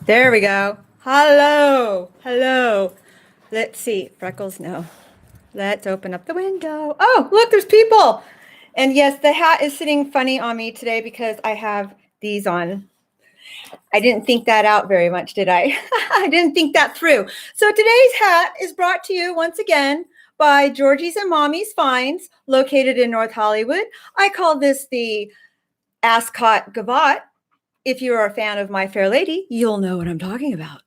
There we go. Hello. Hello. Let's see. Freckles, no. Let's open up the window. Oh, look, there's people. And yes, the hat is sitting funny on me today because I have these on. I didn't think that out very much, did I? I didn't think that through. So today's hat is brought to you once again by Georgie's and Mommy's Finds, located in North Hollywood. I call this the Ascot Gavotte. If you're a fan of My Fair Lady, you'll know what I'm talking about.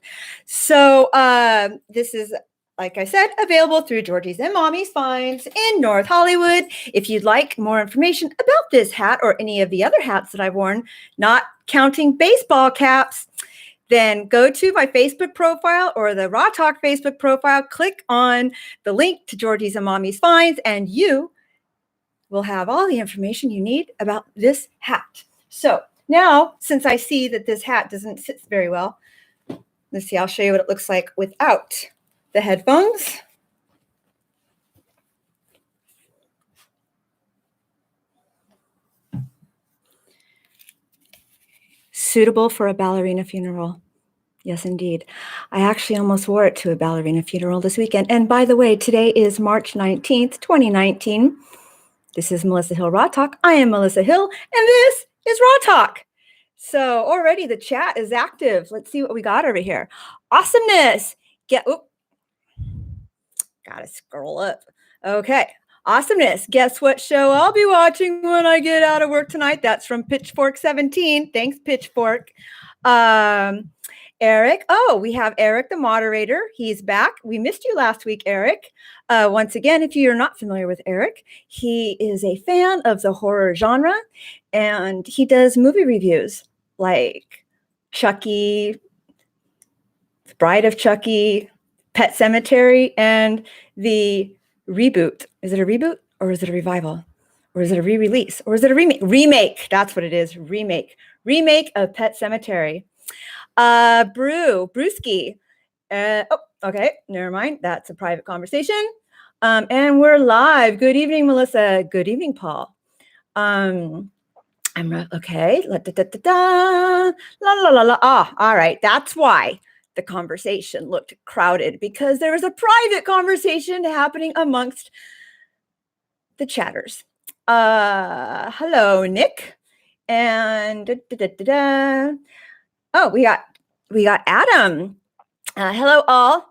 So this is, like I said, available through Georgie's and Mommy's Finds in North Hollywood. If you'd like more information about this hat or any of the other hats that I've worn, not counting baseball caps, then go to my Facebook profile or the RAWTALK Facebook profile, click on the link to Georgie's and Mommy's Finds, and you will have all the information you need about this hat. So now, since I see that this hat doesn't sit very well, let's see, I'll show you what it looks like without the headphones. Suitable for a ballerina funeral. Yes, indeed. I actually almost wore it to a ballerina funeral this weekend. And by the way, today is March 19th, 2019. This is Melissa Hill RAWTALK. I am Melissa Hill, and this is RAWTALK. So already the chat is active. Let's see what we got over here. Awesomeness. Gotta scroll up. Okay. Awesomeness. Guess what show I'll be watching when I get out of work tonight? That's from Pitchfork 17. Thanks, Pitchfork. Eric. Oh, we have Eric, the moderator. He's back. We missed you last week, Eric. Once again, if you're not familiar with Eric, he is a fan of the horror genre, and he does movie reviews like Chucky, Bride of Chucky, Pet Sematary, and the reboot. Is it a reboot or is it a revival? Or is it a re-release? Or is it a remake? Remake. That's what it is. Remake. Remake of Pet Sematary. Brewski. Oh, okay. Never mind. That's a private conversation. And we're live. Good evening, Melissa. Good evening, Paul. I'm okay. La, da, da, da, da. La, la, la, la. Ah, all right. That's why the conversation looked crowded, because there was a private conversation happening amongst the chatters. Hello, Nick. And da, da, da, da, da. Oh, we got Adam. Hello, all.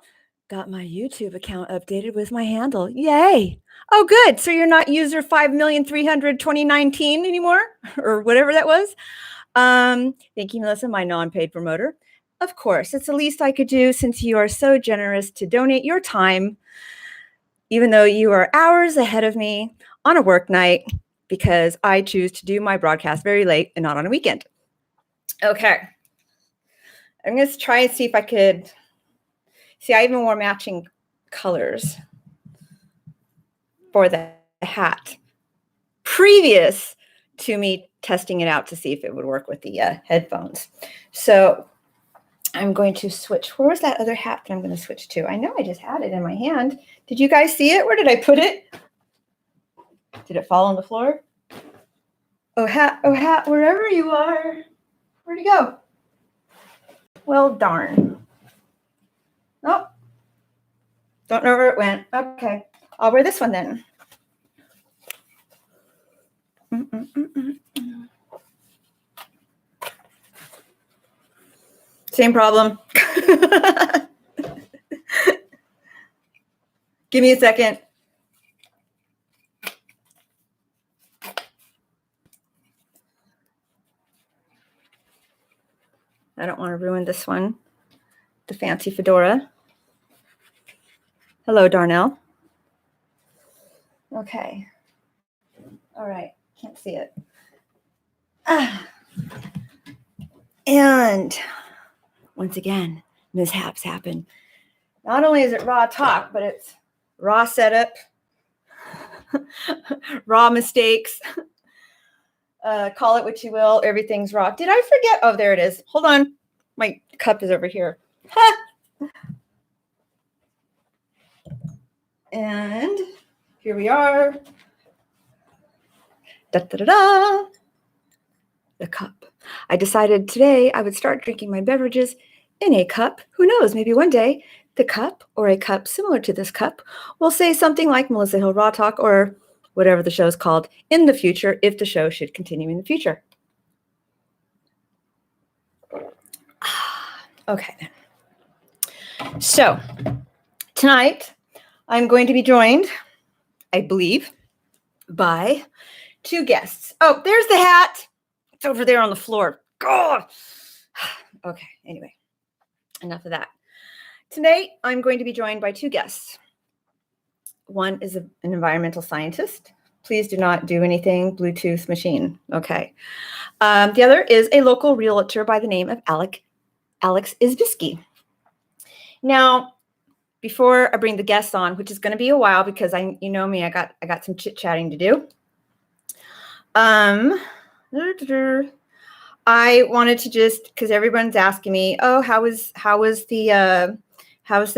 Got my YouTube account updated with my handle. Yay. Oh, good. So you're not user 5,300,2019 anymore, or whatever that was. Thank you, Melissa, my non-paid promoter. Of course, it's the least I could do since you are so generous to donate your time, even though you are hours ahead of me on a work night, because I choose to do my broadcast very late and not on a weekend. Okay. I'm going to try and see if I could see. I even wore matching colors for the hat previous to me testing it out to see if it would work with the headphones. So I'm going to switch. Where was that other hat that I'm going to switch to? I know I just had it in my hand. Did you guys see it? Where did I put it? Did it fall on the floor? Oh, hat, wherever you are. Where'd it go? Well, darn. Oh, don't know where it went. Okay, I'll wear this one then. Same problem. Give me a second. I don't want to ruin this one. The fancy fedora. Hello, Darnell. Okay. All right. Can't see it. And once again, mishaps happen. Not only is it raw talk, but it's raw setup, raw mistakes. Call it what you will. Everything's raw. Did I forget? Oh, there it is. Hold on. My cup is over here. Ha! And here we are. Da, da, da, da. The cup. I decided today I would start drinking my beverages in a cup. Who knows? Maybe one day the cup or a cup similar to this cup will say something like Melissa Hill RAWTALK or whatever the show is called in the future, if the show should continue in the future. Okay, then. So tonight I'm going to be joined, I believe, by two guests. Oh, there's the hat. It's over there on the floor. God. Okay, anyway, enough of that. Tonight, I'm going to be joined by two guests. One is an environmental scientist. Please do not do anything Bluetooth machine. Okay. The other is a local realtor by the name of Alex Izbisky. Now, before I bring the guests on, which is going to be a while because you know me, I got some chit-chatting to do. I wanted to just, because everyone's asking me, oh, how was the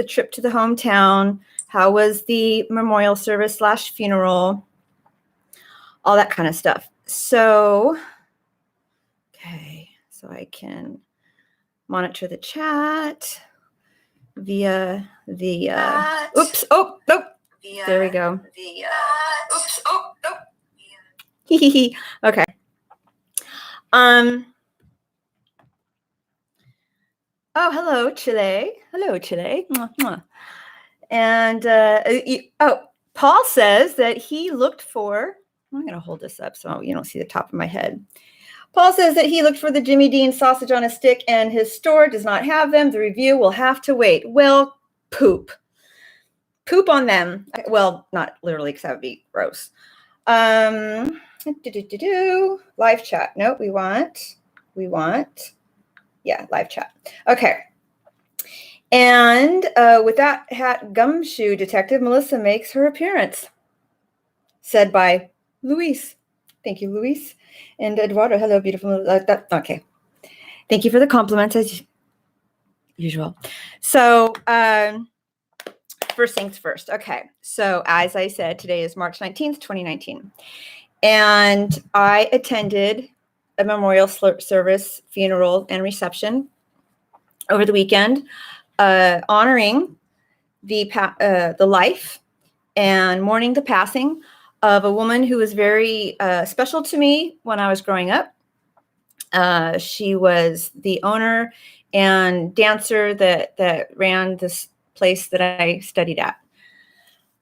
trip to the hometown? How was the memorial service / funeral? All that kind of stuff. So, okay, so I can monitor the chat via the, oops, oh, nope. There we go. Oops, oh, nope. Okay. Oh, hello, Chile. Hello, Chile. Mwah, mwah. And Paul says that he looked for. I'm going to hold this up so you don't see the top of my head. Paul says that he looked for the Jimmy Dean sausage on a stick, and his store does not have them. The review will have to wait. Well, poop on them. Well, not literally, because that would be gross. Live chat. No, we want, yeah, live chat. Okay. And with that hat, gumshoe detective Melissa makes her appearance. Said by Luis. Thank you, Luis. And Eduardo, hello, beautiful. Okay. Thank you for the compliments as usual. So, first things first. Okay. So, as I said, today is March 19th, 2019. And I attended a memorial service, funeral, and reception over the weekend, honoring the life and mourning the passing of a woman who was very special to me when I was growing up. She was the owner and dancer that ran this place that I studied at.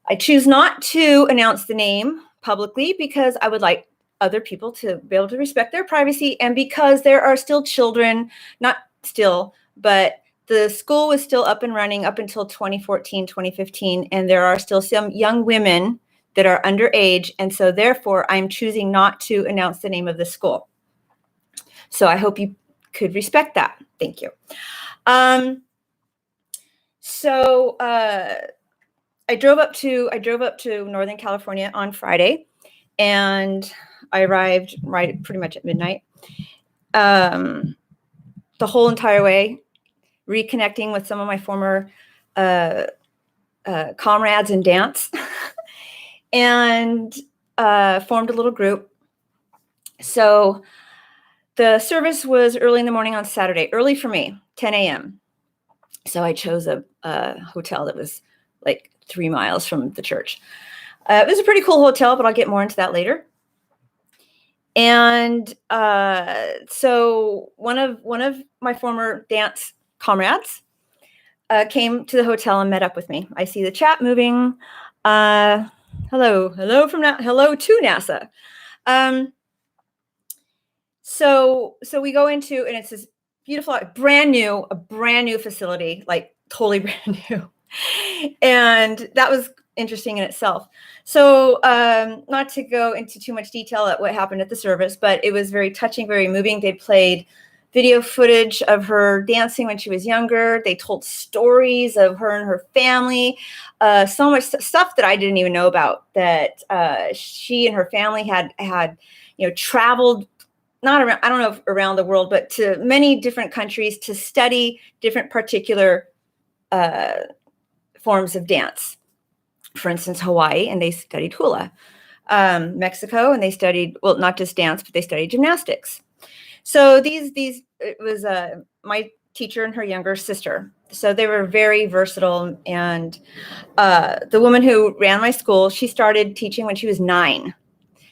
I choose not to announce the name publicly because I would like other people to be able to respect their privacy, and because there are still children, not still, but the school was still up and running up until 2014, 2015, and there are still some young women that are underage, and so therefore I'm choosing not to announce the name of the school. So I hope you could respect that. Thank you. I drove up to Northern California on Friday, and I arrived pretty much at midnight. The whole entire way, reconnecting with some of my former comrades in dance, and formed a little group. So the service was early in the morning on Saturday, early for me, 10 a.m. So I chose a hotel that was like 3 miles from the church. It was a pretty cool hotel, but I'll get more into that later. And so one of my former dance comrades came to the hotel and met up with me. I see the chat moving. Hello to NASA. So we go into, and it's this beautiful, brand new facility, like totally brand new. And that was interesting in itself. So not to go into too much detail at what happened at the service, but it was very touching, very moving. They played video footage of her dancing when she was younger. They told stories of her and her family, so much stuff that I didn't even know about, that she and her family had traveled, not around, I don't know if around the world, but to many different countries to study different particular forms of dance. For instance, Hawaii, and they studied hula. Mexico, and they studied, well, not just dance, but they studied gymnastics. So it was my teacher and her younger sister. So they were very versatile. And the woman who ran my school, she started teaching when she was 9.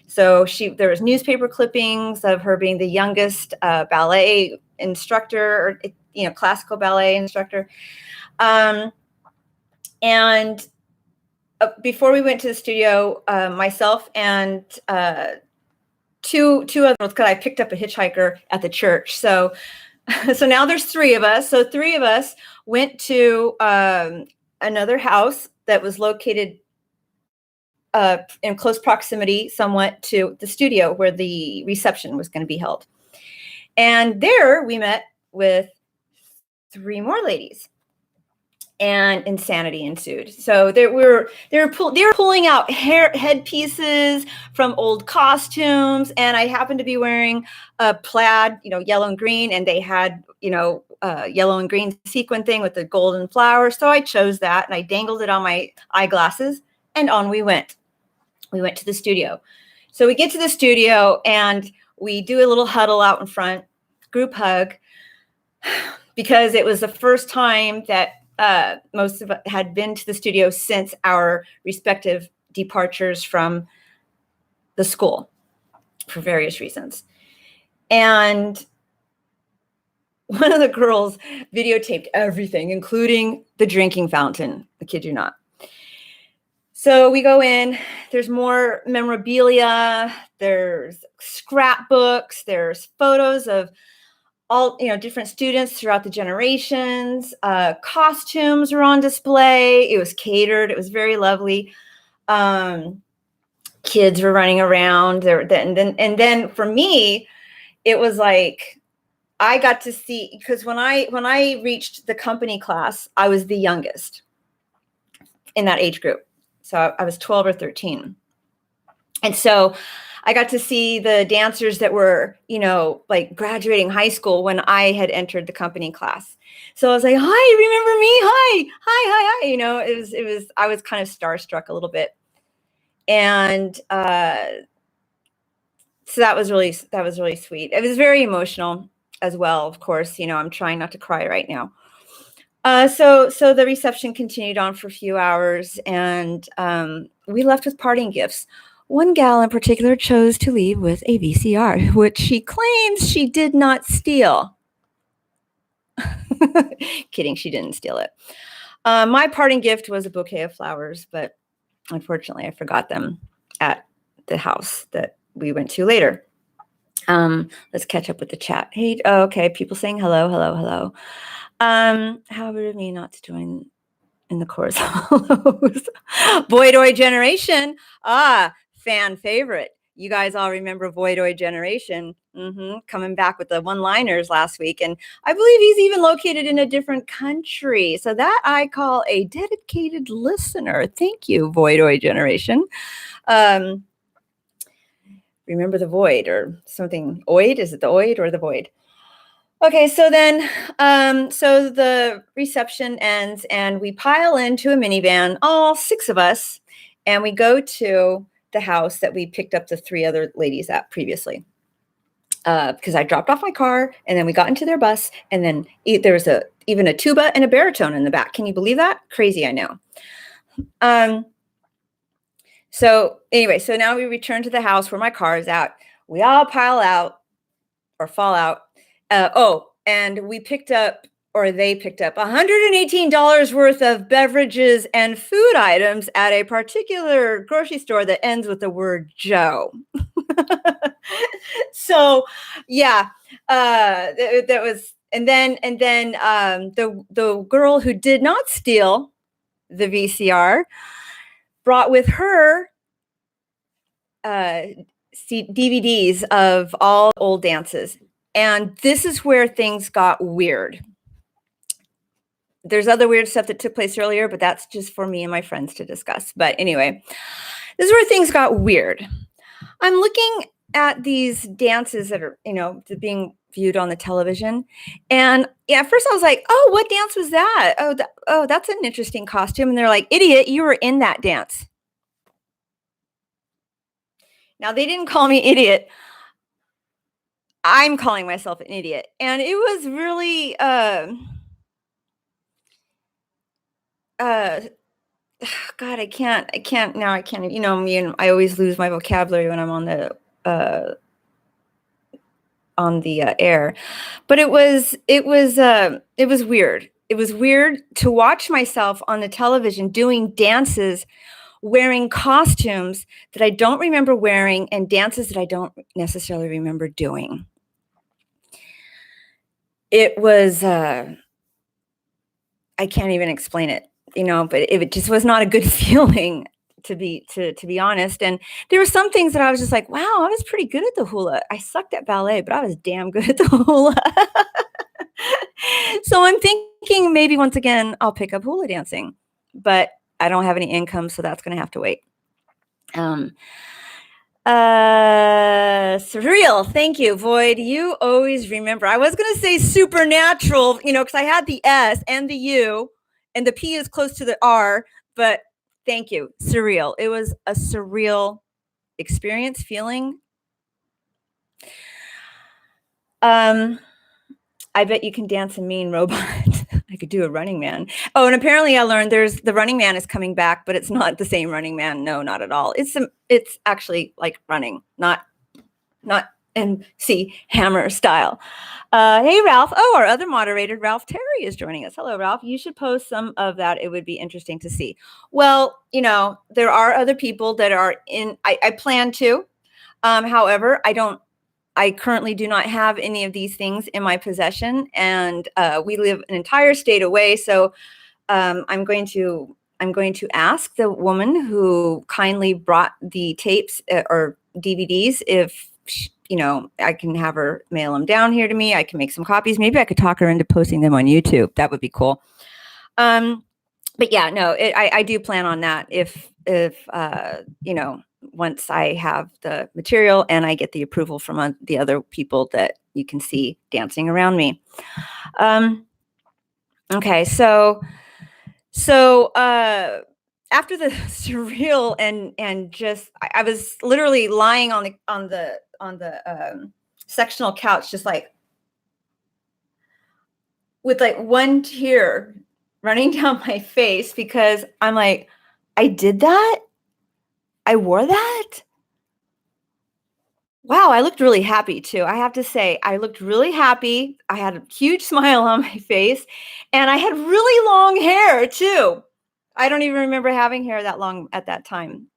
So there was newspaper clippings of her being the youngest ballet instructor, or classical ballet instructor. And before we went to the studio, myself and two other girls, because I picked up a hitchhiker at the church. So now there's 3 of us. So 3 of us went to another house that was located in close proximity somewhat to the studio where the reception was going to be held. And there we met with 3 more ladies, and insanity ensued. So they were pulling out headpieces from old costumes, and I happened to be wearing a plaid, yellow and green, and they had, yellow and green sequin thing with the golden flower. So I chose that, and I dangled it on my eyeglasses, and on we went. We went to the studio. So we get to the studio, and we do a little huddle out in front, group hug, because it was the first time that most of us had been to the studio since our respective departures from the school for various reasons. And one of the girls videotaped everything, including the drinking fountain. I kid you not. So we go in, there's more memorabilia, there's scrapbooks, there's photos of all, different students throughout the generations. Costumes were on display. It was catered. It was very lovely. Kids were running around there. And then for me, it was like, I got to see, because when I reached the company class, I was the youngest in that age group. So I was 12 or 13. And so I got to see the dancers that were, like graduating high school when I had entered the company class. So I was like, hi, remember me? Hi. It was, I was kind of starstruck a little bit. And so that was really sweet. It was very emotional as well. Of course, I'm trying not to cry right now. So the reception continued on for a few hours, and we left with parting gifts. One gal in particular chose to leave with a VCR, which she claims she did not steal. Kidding, she didn't steal it. My parting gift was a bouquet of flowers, but unfortunately I forgot them at the house that we went to later. Let's catch up with the chat. Hey, okay, people saying hello. How rude of me not to join in the chorus. Voidoid Generation. Fan favorite. You guys all remember Voidoid Generation. Coming back with the one-liners last week. And I believe he's even located in a different country. So that I call a dedicated listener. Thank you, Voidoid Generation. Remember the void or something. Oid? Is it the oid or the void? Okay, so then, so the reception ends and we pile into a minivan, all 6 of us, and we go to the house that we picked up the 3 other ladies at previously. Because I dropped off my car and then we got into their bus, and then there was even a tuba and a baritone in the back. Can you believe that? Crazy, I know. So anyway, so now we return to the house where my car is at. We all pile out or fall out. And we picked up, or they picked up $118 worth of beverages and food items at a particular grocery store that ends with the word Joe. So yeah, that was, and then the girl who did not steal the VCR brought with her DVDs of all old dances. And this is where things got weird. There's other weird stuff that took place earlier, but that's just for me and my friends to discuss. But anyway, this is where things got weird. I'm looking at these dances that are, being viewed on the television. And yeah, at first I was like, oh, what dance was that? Oh, that's an interesting costume. And they're like, idiot, you were in that dance. Now, they didn't call me idiot. I'm calling myself an idiot. And it was really, God, I can't now. I can't, you know, me, and I always lose my vocabulary when I'm on the air. But it was weird. It was weird to watch myself on the television doing dances, wearing costumes that I don't remember wearing, and dances that I don't necessarily remember doing. It was, I can't even explain it, you know, but it just was not a good feeling, to be honest. And there were some things that I was just like, wow, I was pretty good at the hula. I sucked at ballet, but I was damn good at the hula. So I'm thinking maybe once again I'll pick up hula dancing, but I don't have any income, so that's going to have to wait. Surreal. Thank you, Void. You always remember. I was going to say supernatural, you know, because I had the S and the U, and the P is close to the R, but thank you. Surreal. It was a surreal experience, feeling. I bet you can dance a mean robot. I could do a Running Man. Oh, and apparently I learned the Running Man is coming back, but it's not the same Running Man. No, not at all. It's actually like running, not MC Hammer style. Hey, Ralph. Oh, our other moderator, Ralph Terry, is joining us. Hello, Ralph. You should post some of that. It would be interesting to see. Well, you know, there are other people that are in, I plan to. However, I currently do not have any of these things in my possession, and we live an entire state away. So I'm going to ask the woman who kindly brought the tapes or DVDs if you know, I can have her mail them down here to me. I can make some copies. Maybe I could talk her into posting them on YouTube. That would be cool. But yeah, no, I do plan on that if you know, once I have the material and I get the approval from the other people that you can see dancing around me. Okay, so after the surreal and just I was literally lying on the sectional couch, just like with like one tear running down my face, because I'm like, I did that? I wore that? Wow, I looked really happy too. I have to say, I looked really happy. I had a huge smile on my face, and I had really long hair too. I don't even remember having hair that long at that time.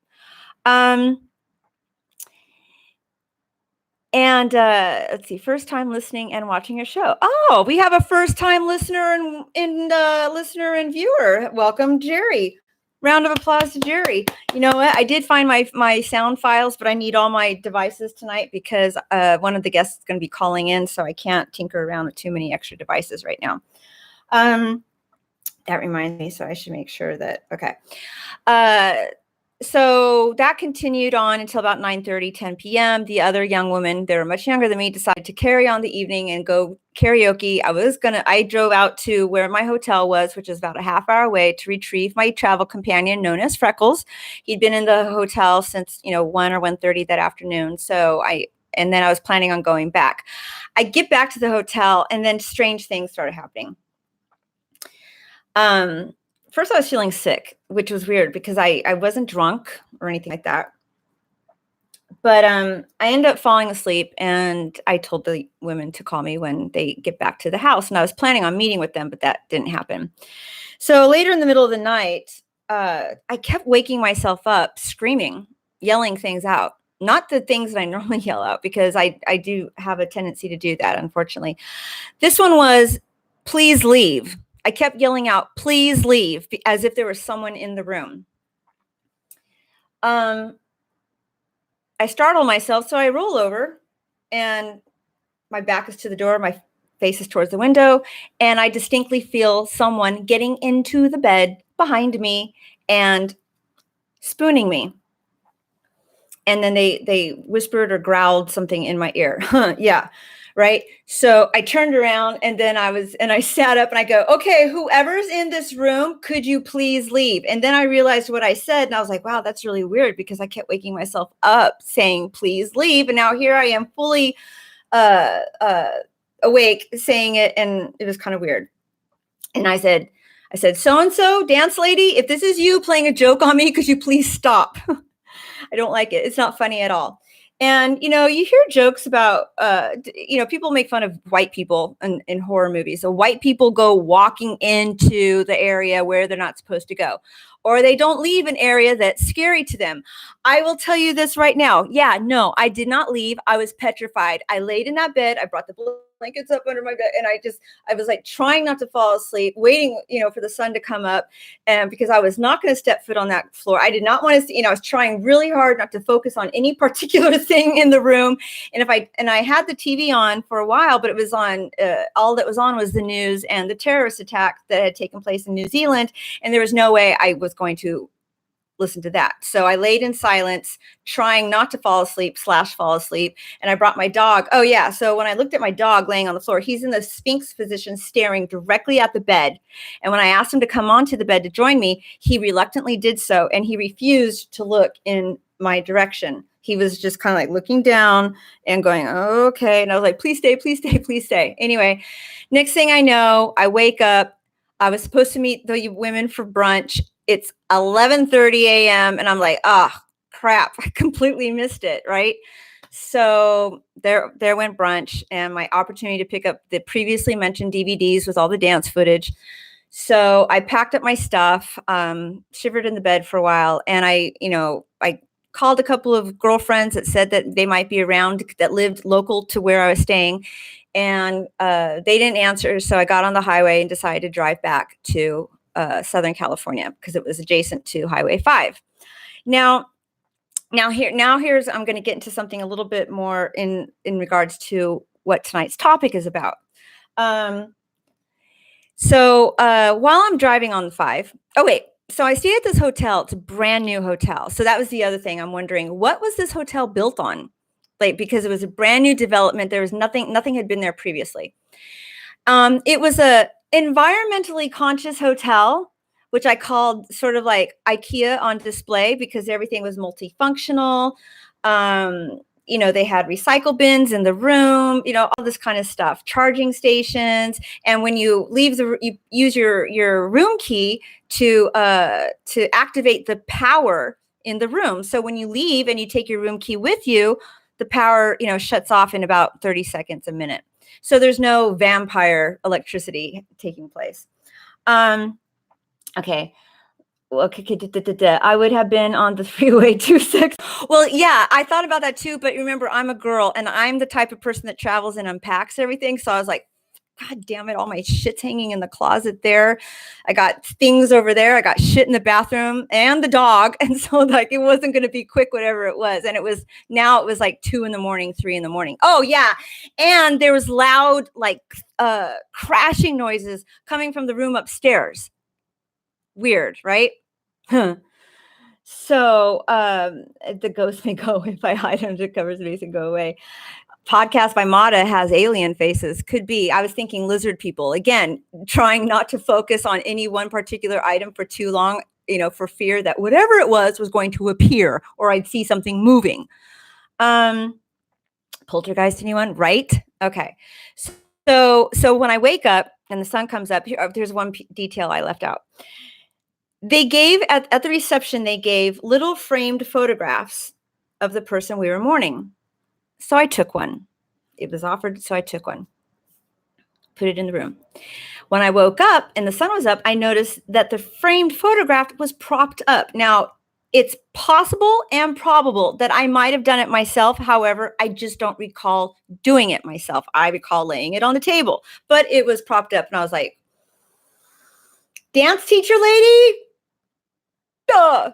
And let's see, first time listening and watching your show. Oh, we have a first time listener and viewer. Welcome, Jerry. Round of applause to Jerry. You know what? I did find my sound files, but I need all my devices tonight because one of the guests is going to be calling in, so I can't tinker around with too many extra devices right now. That reminds me, so I should make sure that, okay. So that continued on until about 9:30, 10 p.m. The other young women, they were much younger than me, decided to carry on the evening and go karaoke. I drove out to where my hotel was, which is about a half hour away, to retrieve my travel companion known as Freckles. He'd been in the hotel since, 1 or 1:30 that afternoon. And then I was planning on going back. I get back to the hotel, and then strange things started happening. First, I was feeling sick, which was weird because I wasn't drunk or anything like that. But I ended up falling asleep, and I told the women to call me when they get back to the house. And I was planning on meeting with them, but that didn't happen. So later in the middle of the night, I kept waking myself up, screaming, yelling things out. Not the things that I normally yell out, because I do have a tendency to do that, unfortunately. This one was, please leave. I kept yelling out, please leave, as if there was someone in the room. I startle myself, so I roll over, and my back is to the door, my face is towards the window, and I distinctly feel someone getting into the bed behind me and spooning me. And then they whispered or growled something in my ear. Yeah. Right. So I turned around, and then I sat up, and I go, okay, whoever's in this room, could you please leave? And then I realized what I said, and I was like, wow, that's really weird, because I kept waking myself up saying, please leave. And now here I am fully awake saying it, and it was kind of weird. And I said, so-and-so, dance lady, if this is you playing a joke on me, could you please stop? I don't like it. It's not funny at all. And, you hear jokes about, people make fun of white people in horror movies. So white people go walking into the area where they're not supposed to go, or they don't leave an area that's scary to them. I will tell you this right now. Yeah, no, I did not leave. I was petrified. I laid in that bed. I brought the blankets up under my bed, and I was like trying not to fall asleep, waiting, for the sun to come up, and because I was not going to step foot on that floor. I did not want to see, I was trying really hard not to focus on any particular thing in the room. And I had the TV on for a while, but it was on, all that was on was the news and the terrorist attack that had taken place in New Zealand. And there was no way I was going to listen to that. So I laid in silence, trying not to fall asleep. And I brought my dog. Oh yeah. So when I looked at my dog laying on the floor, he's in the Sphinx position, staring directly at the bed. And when I asked him to come onto the bed to join me, he reluctantly did so. And he refused to look in my direction. He was just kind of like looking down and going, oh, okay. And I was like, please stay, please stay, please stay. Anyway, next thing I know, I wake up. I was supposed to meet the women for brunch. It's 11:30 a.m. and I'm like, crap, I completely missed it, right? So there went brunch and my opportunity to pick up the previously mentioned DVDs with all the dance footage. So I packed up my stuff, shivered in the bed for a while, and I called a couple of girlfriends that said that they might be around, that lived local to where I was staying, and they didn't answer. So I got on the highway and decided to drive back to Southern California because it was adjacent to Highway 5. Now here's, I'm going to get into something a little bit more in regards to what tonight's topic is about. So while I'm driving on the 5, so I stayed at this hotel. It's a brand new hotel. So that was the other thing. I'm wondering, what was this hotel built on? Because it was a brand new development. There was nothing had been there previously. It was a environmentally conscious hotel, which I called sort of like IKEA on display because everything was multifunctional. They had recycle bins in the room, all this kind of stuff, charging stations. And when you leave you use your room key to activate the power in the room. So when you leave and you take your room key with you, the power, shuts off in about 30 seconds, a minute. So there's no vampire electricity taking place. Okay. I would have been on the freeway 26. Well, yeah, I thought about that too. But remember, I'm a girl and I'm the type of person that travels and unpacks everything. So I was like, God damn it, all my shit's hanging in the closet there. I got things over there. I got shit in the bathroom and the dog. And so it wasn't going to be quick, whatever it was. And it was like 2 a.m, 3 a.m. Oh yeah. And there was loud, crashing noises coming from the room upstairs. Weird, right? So the ghost may go if I hide under cover space and go away. Podcast by Mata has alien faces. Could be. I was thinking lizard people. Again, trying not to focus on any one particular item for too long, for fear that whatever it was going to appear or I'd see something moving. Poltergeist, anyone? Right? Okay. So when I wake up and the sun comes up, there's one detail I left out. They gave, at the reception, they gave little framed photographs of the person we were mourning. So I took one. It was offered, so I took one. Put it in the room. When I woke up and the sun was up, I noticed that the framed photograph was propped up. Now, it's possible and probable that I might have done it myself. However, I just don't recall doing it myself. I recall laying it on the table, but it was propped up and I was like, dance teacher lady? Duh.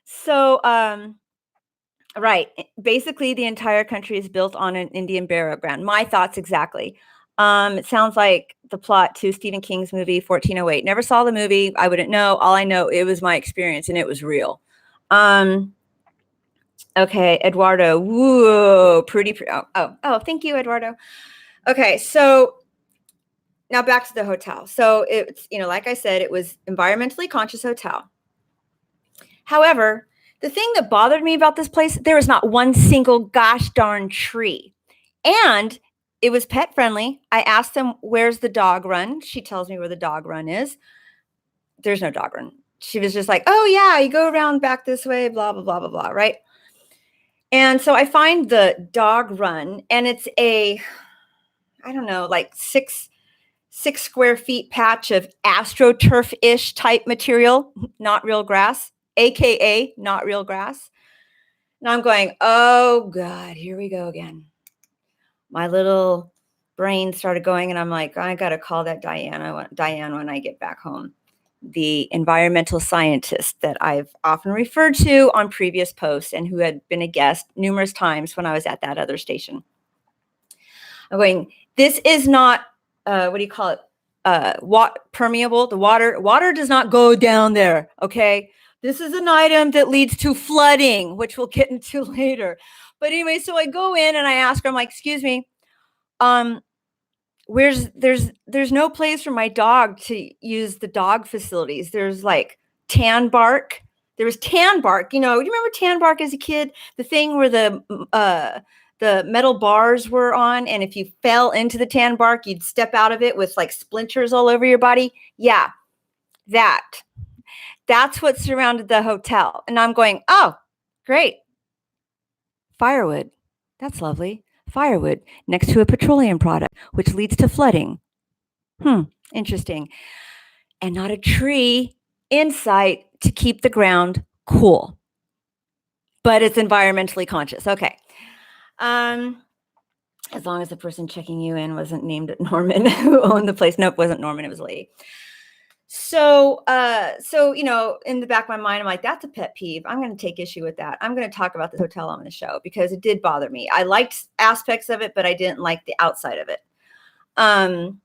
So, right. Basically, the entire country is built on an Indian burial ground. My thoughts exactly. It sounds like the plot to Stephen King's movie 1408. Never saw the movie. I wouldn't know. All I know, it was my experience and it was real. Okay, Eduardo. Whoa, pretty. Oh, thank you, Eduardo. Okay, so now back to the hotel. So it's, like I said, it was environmentally conscious hotel. However, the thing that bothered me about this place, there is not one single gosh darn tree. And it was pet friendly. I asked them, where's the dog run? She tells me where the dog run is. There's no dog run. She was just like, oh yeah, you go around back this way, blah, blah, blah, blah, blah, right? And so I find the dog run, and it's a, I don't know, like 6 square feet patch of astroturf-ish type material, not real grass, AKA not real grass. And I'm going, oh God, here we go again. My little brain started going, and I'm like, I got to call that Diane when I get back home. The environmental scientist that I've often referred to on previous posts and who had been a guest numerous times when I was at that other station. I'm going, this is not, what do you call it? Permeable. The water does not go down there. Okay. This is an item that leads to flooding, which we'll get into later. But anyway, so I go in and I ask her, I'm like, excuse me, there's no place for my dog to use the dog facilities. There's like tan bark. There was tan bark. You remember tan bark as a kid? The thing where the metal bars were on, and if you fell into the tan bark, you'd step out of it with like splinters all over your body. Yeah, that's what surrounded the hotel. And I'm going, oh, great. Firewood. That's lovely. Firewood next to a petroleum product, which leads to flooding. Interesting. And not a tree in sight to keep the ground cool. But it's environmentally conscious. Okay. As long as the person checking you in wasn't named Norman, who owned the place. Nope, wasn't Norman. It was a lady. So, in the back of my mind, I'm like, that's a pet peeve. I'm going to take issue with that. I'm going to talk about this hotel on the show because it did bother me. I liked aspects of it, but I didn't like the outside of it. And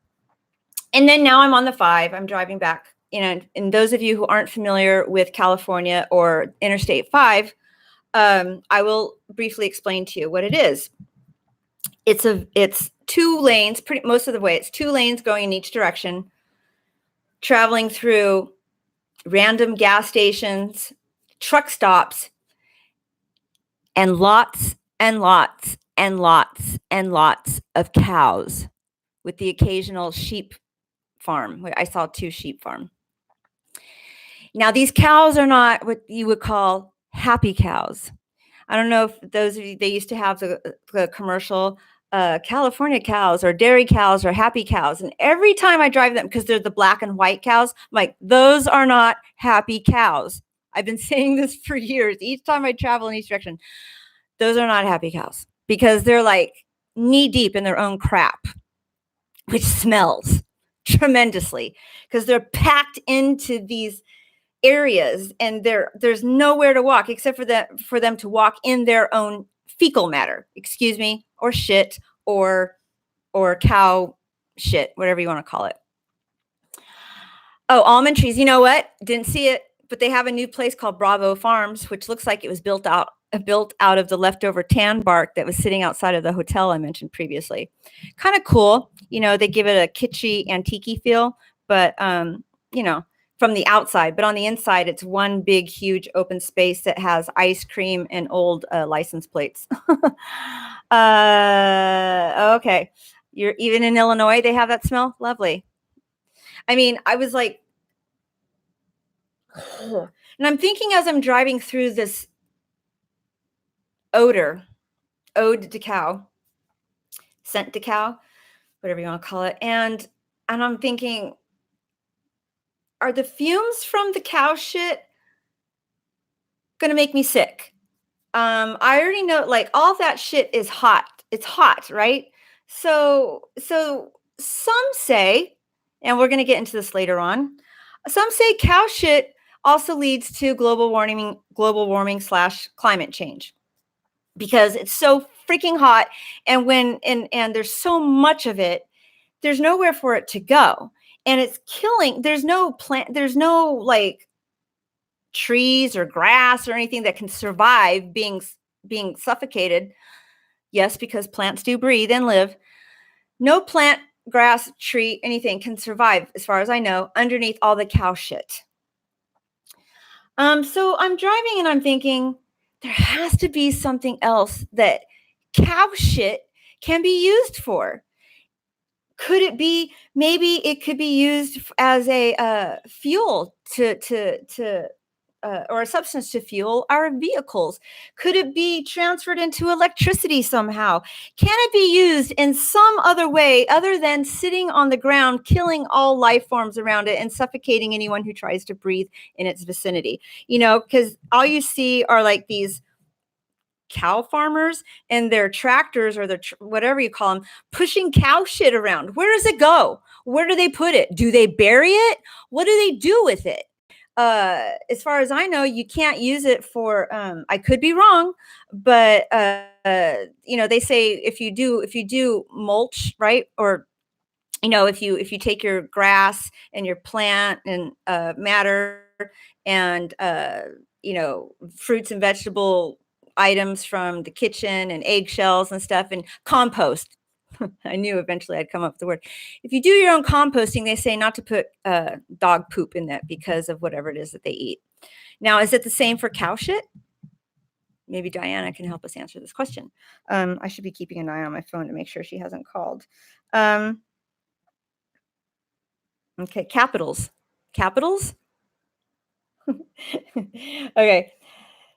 then now I'm on the 5. I'm driving back. And those of you who aren't familiar with California or Interstate 5, I will briefly explain to you what it is. It's 2 lanes, most of the way. It's 2 lanes going in each direction, traveling through random gas stations, truck stops, and lots and lots and lots and lots of cows, with the occasional sheep farm. I saw 2 sheep farm. Now, these cows are not what you would call happy cows. I don't know if those of you, they used to have the commercial California cows or dairy cows or happy cows. And every time I drive them, because they're the black and white cows, I'm like, those are not happy cows. I've been saying this for years. Each time I travel in each direction, those are not happy cows because they're like knee deep in their own crap, which smells tremendously because they're packed into these areas and there's nowhere to walk except for them to walk in their own fecal matter, excuse me, or shit, or cow shit, whatever you want to call it. Oh, almond trees. You know what? Didn't see it, but they have a new place called Bravo Farms, which looks like it was built out of the leftover tan bark that was sitting outside of the hotel I mentioned previously. Kind of cool. They give it a kitschy, antique feel, but from the outside, but on the inside, it's one big, huge open space that has ice cream and old license plates. Okay. You're even in Illinois, they have that smell? Lovely. I mean, I was like, and I'm thinking as I'm driving through this ode to cow, scent to cow, whatever you want to call it. And I'm thinking, are the fumes from the cow shit going to make me sick? I already know, like, all that shit is hot. It's hot, right? So some say, and we're going to get into this later on, some say cow shit also leads to global warming / climate change because it's so freaking hot. And and there's so much of it, there's nowhere for it to go. And it's killing. There's no plant. There's no like trees or grass or anything that can survive being suffocated. Yes, because plants do breathe and live. No plant, grass, tree, anything can survive, as far as I know, underneath all the cow shit. So I'm driving and I'm thinking there has to be something else that cow shit can be used for. Could it be, maybe it could be used as a fuel or a substance to fuel our vehicles? Could it be transferred into electricity somehow? Can it be used in some other way other than sitting on the ground, killing all life forms around it and suffocating anyone who tries to breathe in its vicinity? You know, because all you see are like these cow farmers and their tractors or their whatever you call them, pushing cow shit around. Where does it go? Where do they put it? Do they bury it? What do they do with it? As far as I know, you can't use it for, I could be wrong, but you know, they say if you do mulch, right? Or, you know, if you take your grass and your plant and matter and you know, fruits and vegetable items from the kitchen and eggshells and stuff and compost. I knew eventually I'd come up with the word. If you do your own composting, they say not to put dog poop in that because of whatever it is that they eat. Now, is it the same for cow shit? Maybe Diana can help us answer this question. I should be keeping an eye on my phone to make sure she hasn't called. Okay, capitals. Capitals? Okay,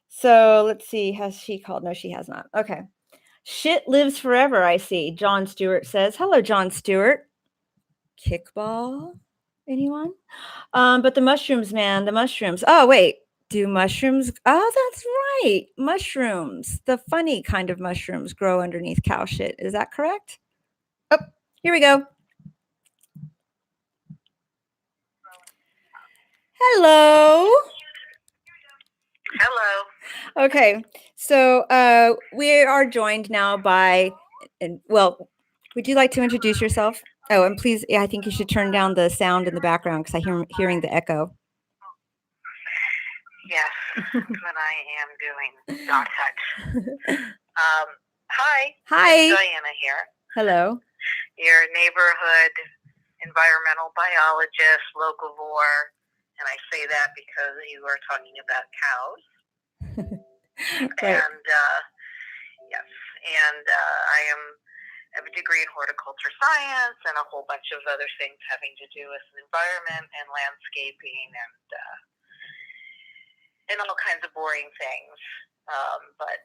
so let's see. Has she called? No, she has not. Okay. Shit lives forever, I see. John Stewart says. Hello, John Stewart. Kickball? Anyone? But the mushrooms, man, the mushrooms. Oh, wait. Do mushrooms? Oh, that's right. Mushrooms. The funny kind of mushrooms grow underneath cow shit. Is that correct? Oh, here we go. Hello. Hello. Okay, so we are joined now by, and well, would you like to introduce yourself? Oh, and please, yeah, I think you should turn down the sound in the background because I hearing the echo. Yes, that's what I am doing. Dot touch. Hi. Hi. It's Diana here. Hello. Your neighborhood environmental biologist, locavore, and I say that because you are talking about cows. Right. And yes, and I have a degree in horticulture science and a whole bunch of other things having to do with the environment and landscaping and all kinds of boring things. But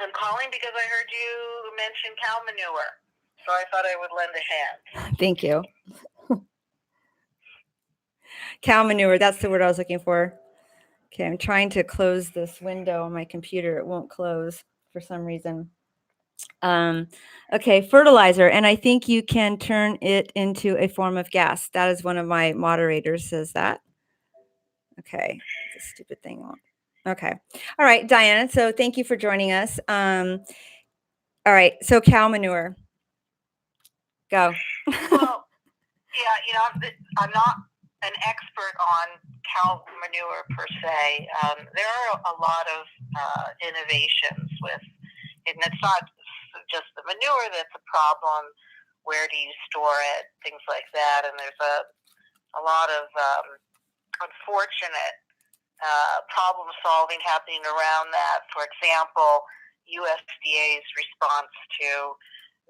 I'm calling because I heard you mention cow manure, so I thought I would lend a hand. Thank you. Cow manure, that's the word I was looking for. Okay, I'm trying to close this window on my computer. It won't close for some reason. Okay, fertilizer, and I think you can turn it into a form of gas. That is one of my moderators says that. Okay, it's a stupid thing. Okay, all right, Diana. So thank you for joining us. All right, so cow manure. Go. Well, yeah, I'm not an expert on cow manure per se. There are a lot of innovations with it, and it's not just the manure that's a problem. Where do you store it? Things like that, and there's a lot of unfortunate problem solving happening around that. For example, USDA's response to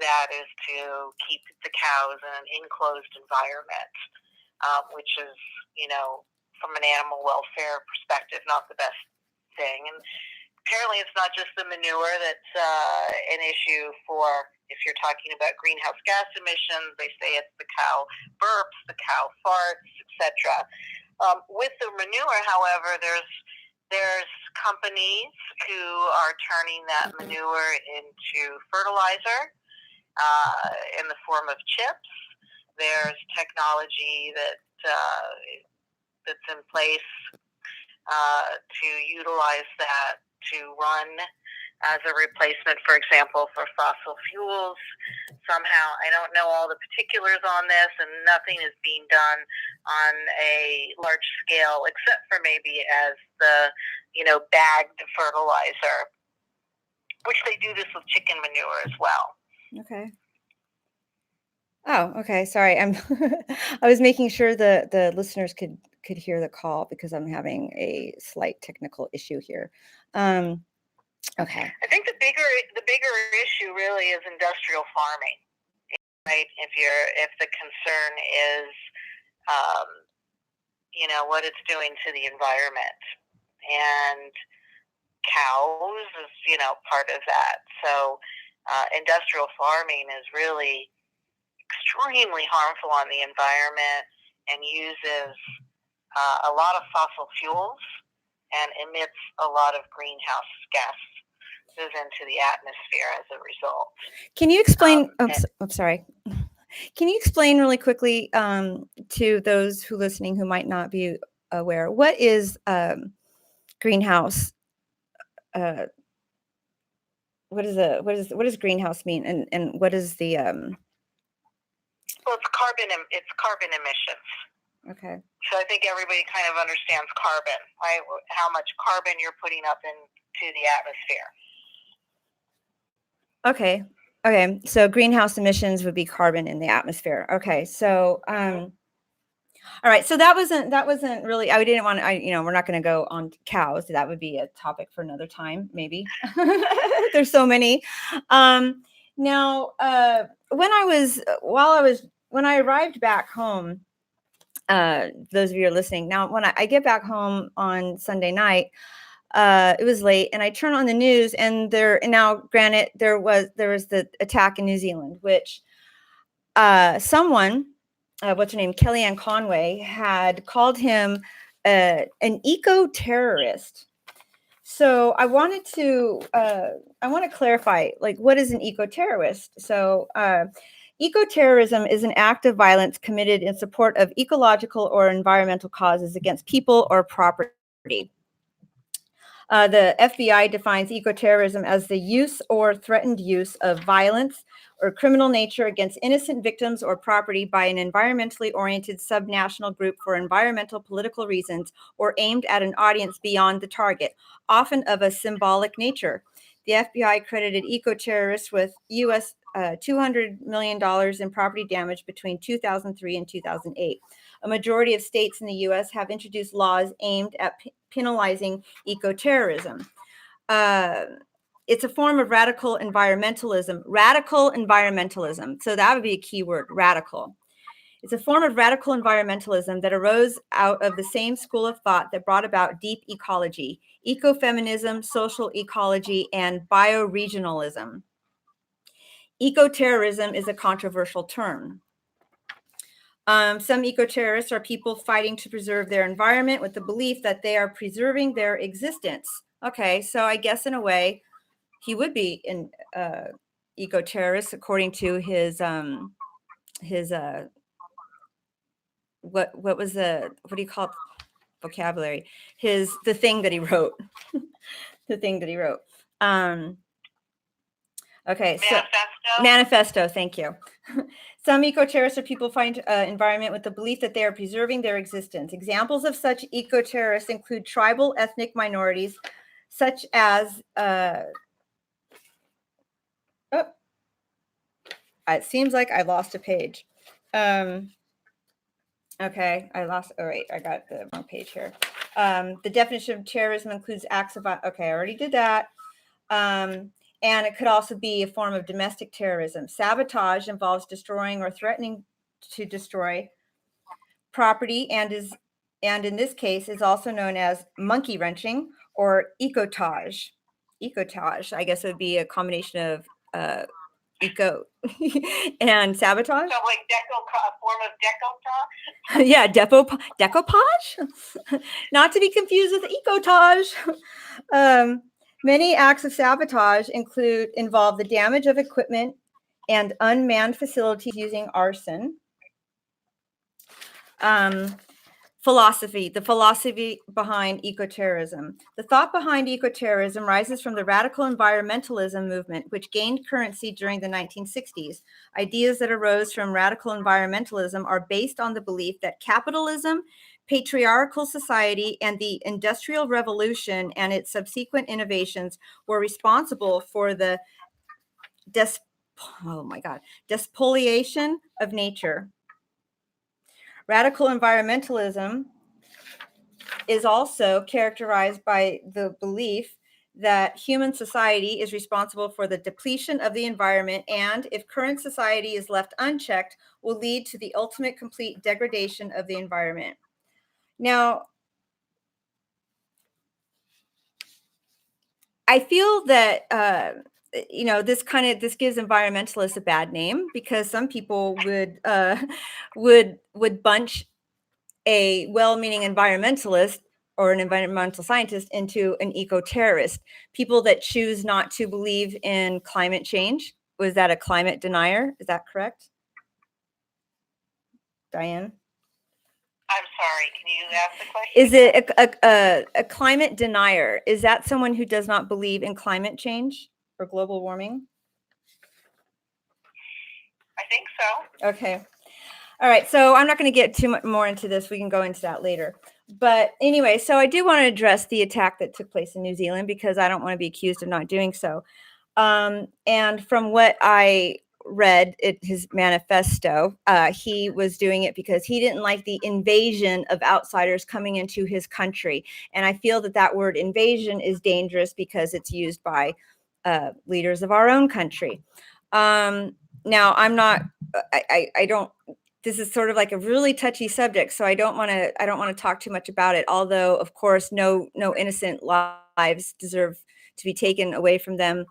that is to keep the cows in an enclosed environment, which is, from an animal welfare perspective, not the best thing. And apparently it's not just the manure that's an issue for, if you're talking about greenhouse gas emissions, they say it's the cow burps, the cow farts, etc. With the manure, however, there's companies who are turning that manure into fertilizer in the form of chips. There's technology that's in place to utilize that to run as a replacement, for example, for fossil fuels. Somehow, I don't know all the particulars on this, and nothing is being done on a large scale, except for maybe as the, bagged fertilizer, which they do this with chicken manure as well. Okay. Oh, okay. Sorry, I was making sure the listeners could hear the call because I'm having a slight technical issue here. Okay. I think the bigger issue really is industrial farming. right? If the concern is, what it's doing to the environment, and cows is, part of that. So industrial farming is really extremely harmful on the environment and uses a lot of fossil fuels and emits a lot of greenhouse gases into the atmosphere as a result. Can you explain? I'm sorry. Can you explain really quickly to those who listening who might not be aware, what is greenhouse? What does greenhouse mean, and what is the? Well, it's carbon emissions. Okay. So I think everybody kind of understands carbon, right? How much carbon you're putting up into the atmosphere. Okay. Okay. So greenhouse emissions would be carbon in the atmosphere. Okay. So, all right. So that wasn't really, I didn't want to, we're not going to go on cows. That would be a topic for another time, maybe. There's so many. Now, when I arrived back home, those of you who are listening now, when I get back home on Sunday night, it was late, and I turn on the news, and granted, there was the attack in New Zealand, which someone, what's her name, Kellyanne Conway, had called him an eco-terrorist. So I want to clarify, like, what is an eco-terrorist? So eco-terrorism is an act of violence committed in support of ecological or environmental causes against people or property. The FBI defines ecoterrorism as the use or threatened use of violence or criminal nature against innocent victims or property by an environmentally oriented subnational group for environmental political reasons or aimed at an audience beyond the target, often of a symbolic nature. The FBI credited ecoterrorists with U.S. $200 million in property damage between 2003 and 2008. A majority of states in the U.S. have introduced laws aimed at penalizing ecoterrorism. It's a form of radical environmentalism. Radical environmentalism. So that would be a key word, radical. It's a form of radical environmentalism that arose out of the same school of thought that brought about deep ecology, ecofeminism, social ecology, and bioregionalism. Ecoterrorism is a controversial term. Some eco-terrorists are people fighting to preserve their environment with the belief that they are preserving their existence. Okay, so I guess in a way, he would be an eco-terrorist according to his what do you call it? Vocabulary? The thing that he wrote. The thing that he wrote. Okay, so manifesto. Thank you. Some eco-terrorists are people find environment with the belief that they are preserving their existence. Examples of such eco-terrorists include tribal ethnic minorities, such as it seems like I lost a page. Okay, I lost. Oh wait, I got the wrong page here. The definition of terrorism includes acts of. Okay, I already did that. And it could also be a form of domestic terrorism. Sabotage involves destroying or threatening to destroy property and in this case is also known as monkey wrenching or ecotage. Ecotage, I guess it would be a combination of eco and sabotage. So like a form of decoupage? Yeah, decoupage? Not to be confused with ecotage. Many acts of sabotage involve the damage of equipment and unmanned facilities using arson. The philosophy behind ecoterrorism. The thought behind ecoterrorism rises from the radical environmentalism movement, which gained currency during the 1960s. Ideas that arose from radical environmentalism are based on the belief that capitalism, patriarchal society, and the Industrial Revolution and its subsequent innovations were responsible for the despoliation of nature. Radical environmentalism is also characterized by the belief that human society is responsible for the depletion of the environment, and if current society is left unchecked, will lead to the ultimate complete degradation of the environment. Now, I feel that this gives environmentalists a bad name, because some people would bunch a well-meaning environmentalist or an environmental scientist into an eco-terrorist. People that choose not to believe in climate change. Was that a climate denier? Is that correct, Diane? I'm sorry, can you ask the question? Is it a climate denier? Is that someone who does not believe in climate change or global warming? I think so. Okay. All right. So I'm not going to get too much more into this. We can go into that later. But anyway, so I do want to address the attack that took place in New Zealand, because I don't want to be accused of not doing so. And from what I read, his manifesto, he was doing it because he didn't like the invasion of outsiders coming into his country. And I feel that that word invasion is dangerous because it's used by leaders of our own country. Now, I'm not, I don't, this is sort of like a really touchy subject, so I don't want to talk too much about it. Although, of course, no innocent lives deserve to be taken away from them.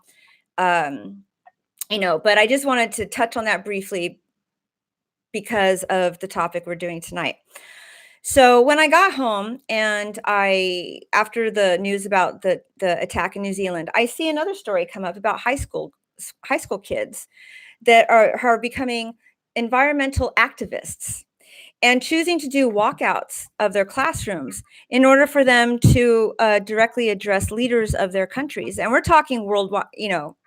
But I just wanted to touch on that briefly because of the topic we're doing tonight. So when I got home and after the news about the attack in New Zealand, I see another story come up about high school kids that are becoming environmental activists and choosing to do walkouts of their classrooms in order for them to directly address leaders of their countries. And we're talking worldwide,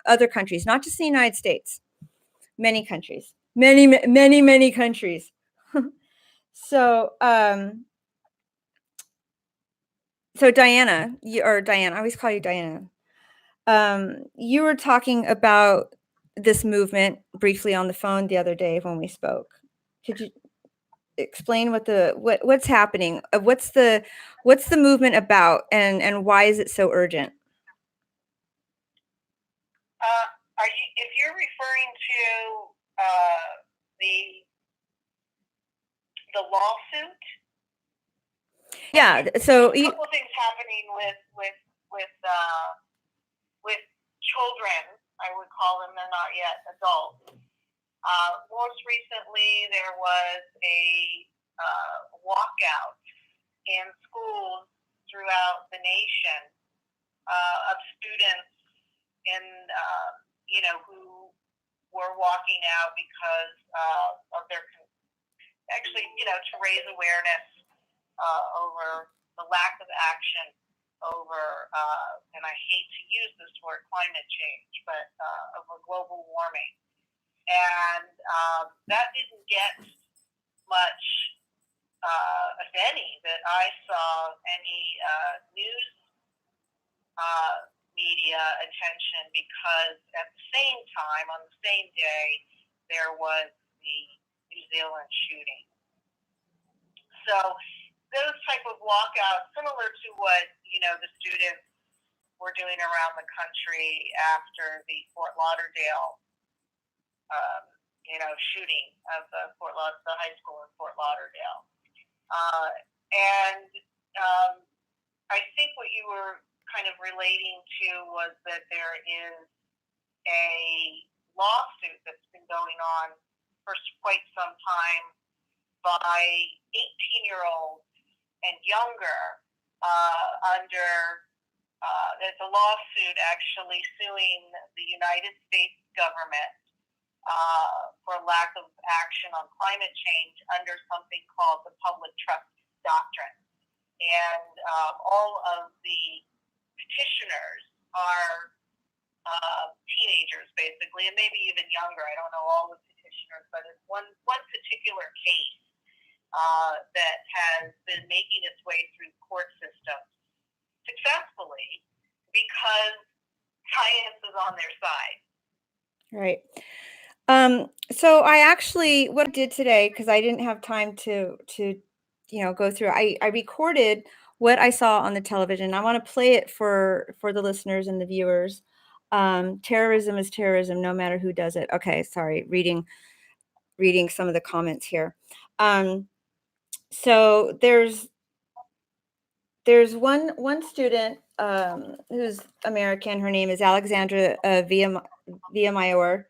other countries, not just the United States, many countries, many countries. So Diana, I always call you Diana. You were talking about this movement briefly on the phone the other day when we spoke. Could you explain what's happening? What's the movement about, and why is it so urgent? If you're referring to the lawsuit? Yeah. So a couple things happening with children. I would call them; they're not yet adults. Most recently, there was a walkout in schools throughout the nation of students who were walking out because of their to raise awareness over the lack of action over, and I hate to use this word, climate change, but over global warming. And that didn't get much, if any, that I saw any news media attention, because at the same time, on the same day, there was the New Zealand shooting. So those type of walkouts, similar to what the students were doing around the country after the Fort Lauderdale shooting of the high school in Fort Lauderdale. And I think what you were kind of relating to was that there is a lawsuit that's been going on for quite some time by 18-year-olds and younger there's a lawsuit actually suing the United States government for lack of action on climate change under something called the public trust doctrine. And all of the petitioners are teenagers, basically, and maybe even younger. I don't know all the petitioners, but it's one particular case that has been making its way through court systems successfully because science is on their side. Right. So what I did today, because I didn't have time to go through, I recorded what I saw on the television. I want to play it for the listeners and the viewers. Terrorism is terrorism, no matter who does it. Okay, sorry, reading some of the comments here. So there's one student who's American. Her name is Alexandra Villamayor.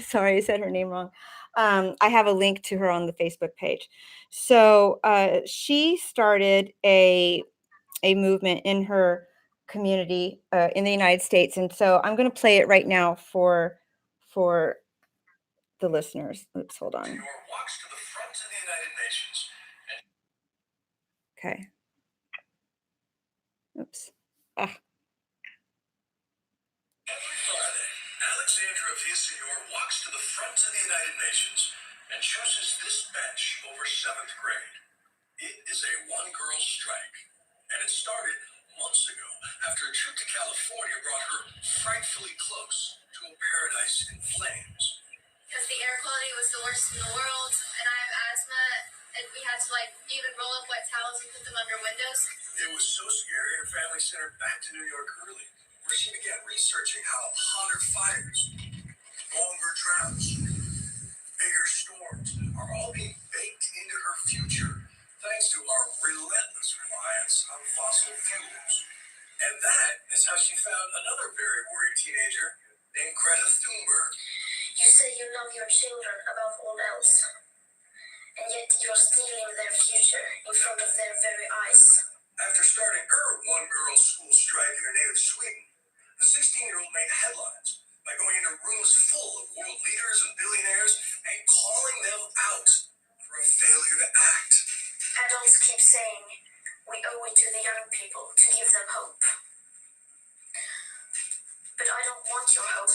Sorry, I said her name wrong. I have a link to her on the Facebook page. So she started a movement in her community in the United States, and so I'm going to play it right now for the listeners. Oops, hold on. Walks to the front of the United Nations. Okay. Oops. Ah. Every Friday, Alexandra Villaseñor walks to the front of the United Nations and chooses this bench over 7th grade. It is a one-girl strike, and it started months ago after a trip to California brought her frightfully close to a paradise in flames. Because the air quality was the worst in the world, and I have asthma, and we had to even roll up wet towels and put them under windows. It was so scary, her family sent her back to New York early, where she began researching how hotter fires, longer droughts, bigger storms are all being baked into her future thanks to our relentless reliance on fossil fuels. And that is how she found another very worried teenager named Greta Thunberg. You say you love your children above all else, and yet you're stealing their future in front of their very eyes. After starting her one-girl school strike in her native Sweden, the 16-year-old made headlines by going into rooms full of world leaders and billionaires and calling them out for a failure to act. Adults keep saying we owe it to the young people to give them hope. But I don't want your hope.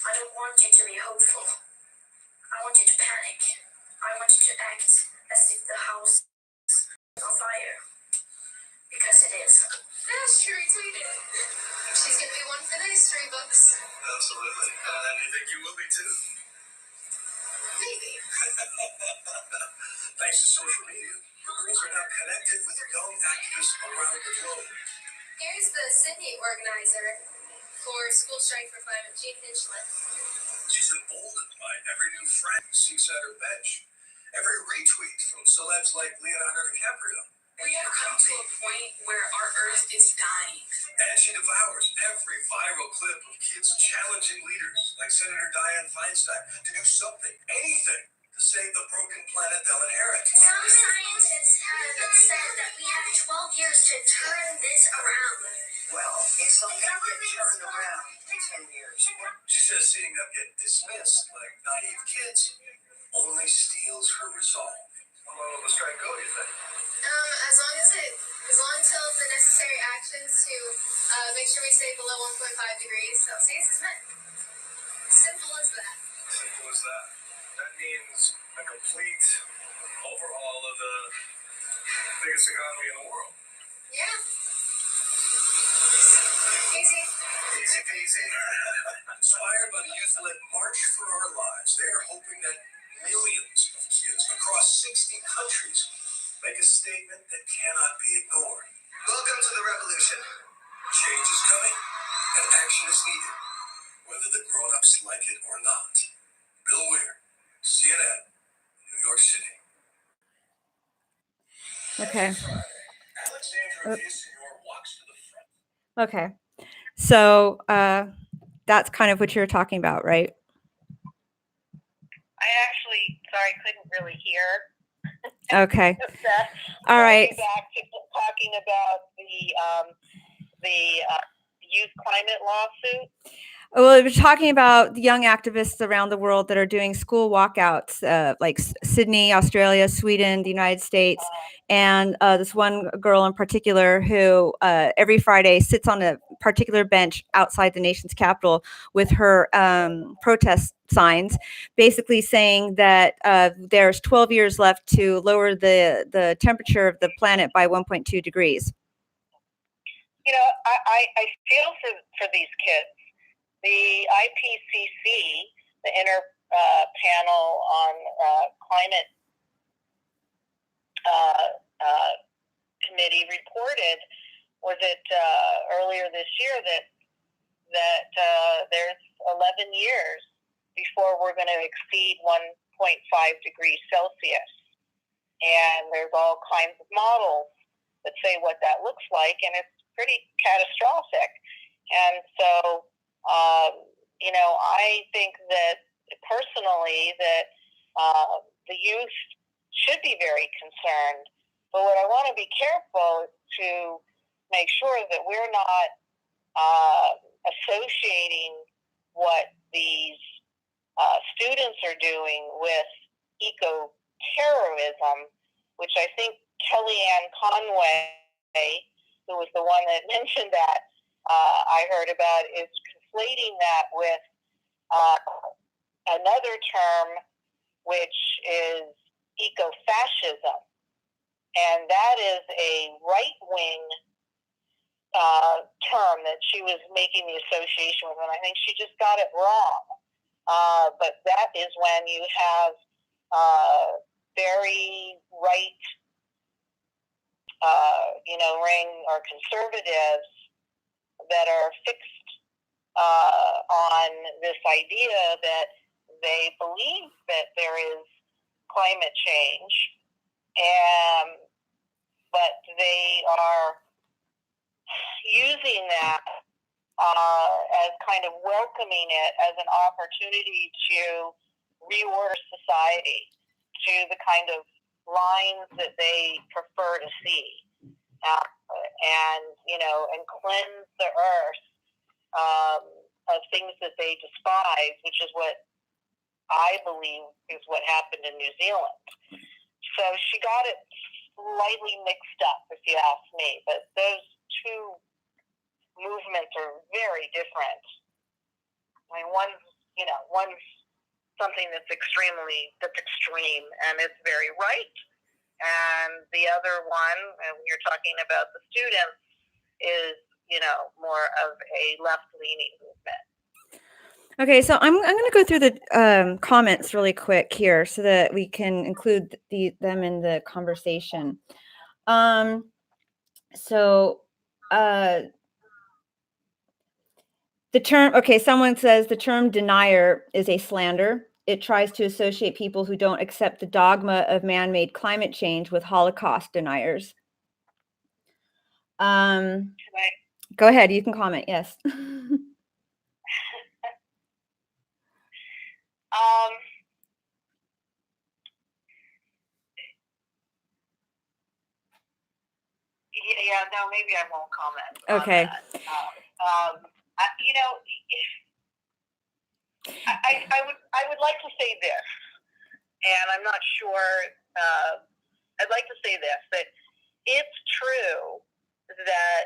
I don't want you to be hopeful. I want you to panic. I want you to act as if the house is on fire. Because it is. Yeah, she retweeted. She's going to be one for the history books. Absolutely. And you think you will be too? Maybe. Thanks to social media, girls are now connected with young activists around the globe. Here's the Sydney organizer for School Strike for Climate, Jean Hinchliffe. She's emboldened by every new friend who seeks out her bench, every retweet from celebs like Leonardo DiCaprio. We have come to a point where our Earth is dying. And she devours every viral clip of kids challenging leaders like Senator Dianne Feinstein to do something, anything, to save the broken planet they'll inherit. Some scientists have said that we have 12 years to turn this around. Well, if something gets turned around in 10 years. She says seeing them get dismissed like naive kids only steals her resolve. How long will the strike go, do you think? As long until the necessary actions to make sure we stay below 1.5 degrees Celsius is met. Simple as that. Simple as that. That means a complete overhaul of the biggest economy in the world. Yeah. Easy. Easy peasy. Inspired by the youth-led March for Our Lives, they are hoping that millions of kids across 60 countries make a statement that cannot be ignored. Welcome to the revolution. Change is coming, and action is needed, whether the grown-ups like it or not. Bill Weir, CNN, New York City. Okay. Alexandra Villaseñor walks to the front. Okay. So that's kind of what you're talking about, right? I actually, sorry, couldn't really hear. Okay. That. All right. Back to talking about the youth climate lawsuit. Well, we're talking about the young activists around the world that are doing school walkouts, like Sydney, Australia, Sweden, the United States, and this one girl in particular who every Friday sits on a particular bench outside the nation's capital with her protest signs, basically saying that there's 12 years left to lower the temperature of the planet by 1.2 degrees. You know, I feel for these kids. The IPCC, the Panel on Climate committee reported, was it earlier this year, that there's 11 years before we're going to exceed 1.5 degrees Celsius. And there's all kinds of models that say what that looks like, and it's pretty catastrophic. And so, I think that personally that the youth should be very concerned. But what I want to be careful is to make sure that we're not associating what these students are doing with EcoTerrorism, which I think Kellyanne Conway, who was the one that mentioned that, I heard about, is conflating that with another term, which is ecofascism. And that is a right-wing term that she was making the association with, and I think she just got it wrong. But that is when you have very right, ring or conservatives that are fixed on this idea that they believe that there is climate change, but they are using that as kind of welcoming it as an opportunity to reorder society to the kind of lines that they prefer to see, and cleanse the earth of things that they despise, which is what I believe is what happened in New Zealand. So she got it slightly mixed up, if you ask me. But those two movements are very different. I mean, one's something that's extreme, and it's very right. And the other one, and you're talking about the students, is, more of a left-leaning movement. Okay, so I'm going to go through the comments really quick here so that we can include them in the conversation. The term, someone says the term denier is a slander. It tries to associate people who don't accept the dogma of man-made climate change with Holocaust deniers. Go ahead, you can comment, yes. No, maybe I won't comment. Okay. On that. I would like to say this, and I'm not sure. I'd like to say this, that it's true that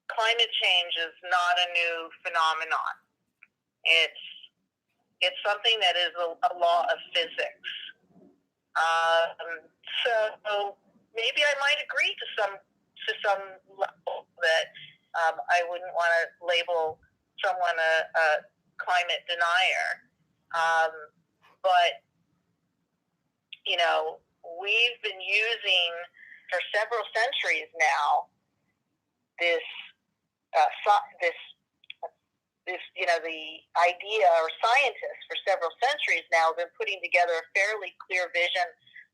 climate change is not a new phenomenon. It's something that is a law of physics. So maybe I might agree to some level that I wouldn't want to label someone a climate denier. But we've been using for several centuries now this the idea, or scientists for several centuries now have been putting together a fairly clear vision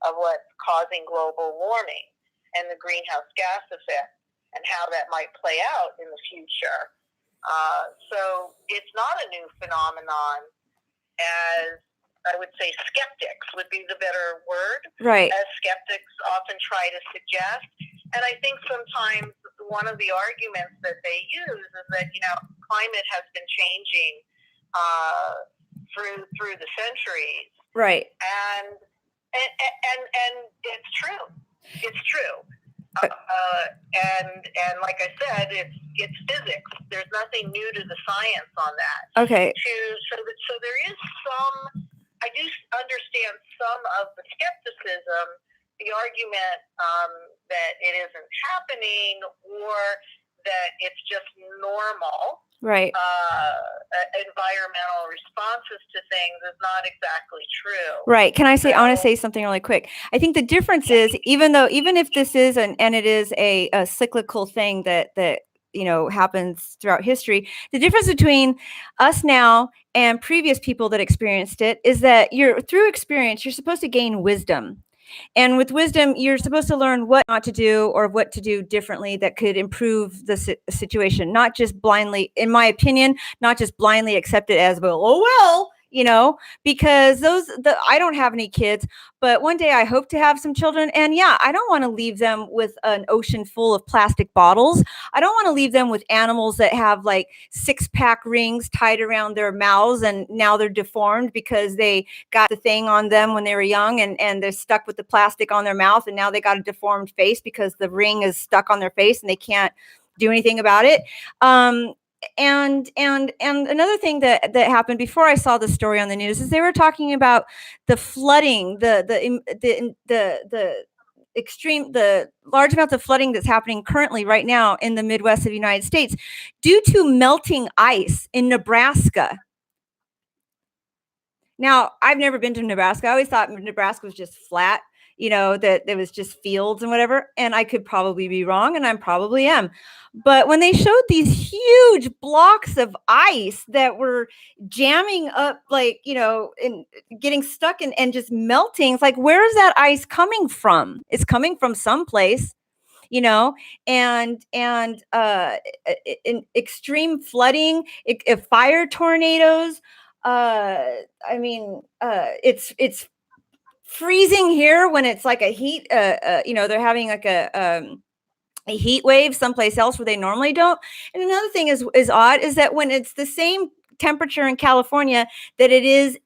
of what's causing global warming and the greenhouse gas effect and how that might play out in the future. So it's not a new phenomenon, as I would say skeptics would be the better word. Right. As skeptics often try to suggest. And I think sometimes one of the arguments that they use is that, climate has been changing through the centuries. Right. And it's true. It's true. And like I said, it's physics. There's nothing new to the science on that. Okay. So there is some. I do understand some of the skepticism, the argument that it isn't happening, or that it's just normal. Right. environmental responses to things is not exactly true. Right. Can I say, I want to say something really quick. I think the difference is, even if this is, and it is a cyclical thing that happens throughout history, the difference between us now and previous people that experienced it is that through experience, you're supposed to gain wisdom. And with wisdom, you're supposed to learn what not to do or what to do differently that could improve the situation, not just blindly, in my opinion, not just blindly accept it as, well, because I don't have any kids, but one day I hope to have some children. And yeah, I don't want to leave them with an ocean full of plastic bottles. I don't want to leave them with animals that have like 6-pack rings tied around their mouths and now they're deformed because they got the thing on them when they were young and they're stuck with the plastic on their mouth and now they got a deformed face because the ring is stuck on their face and they can't do anything about it. And another thing that happened before I saw the story on the news is they were talking about the flooding, the large amounts of flooding that's happening currently right now in the Midwest of the United States due to melting ice in Nebraska. Now, I've never been to Nebraska. I always thought Nebraska was just flat, that there was just fields and whatever. And I could probably be wrong, and I probably am. But when they showed these huge blocks of ice that were jamming up, and getting stuck and just melting, it's like, where is that ice coming from? It's coming from someplace, and in extreme flooding, fire tornadoes. It's freezing here when it's like a heat, they're having like a heat wave someplace else where they normally don't. And another thing is odd is that when it's the same temperature in California that it is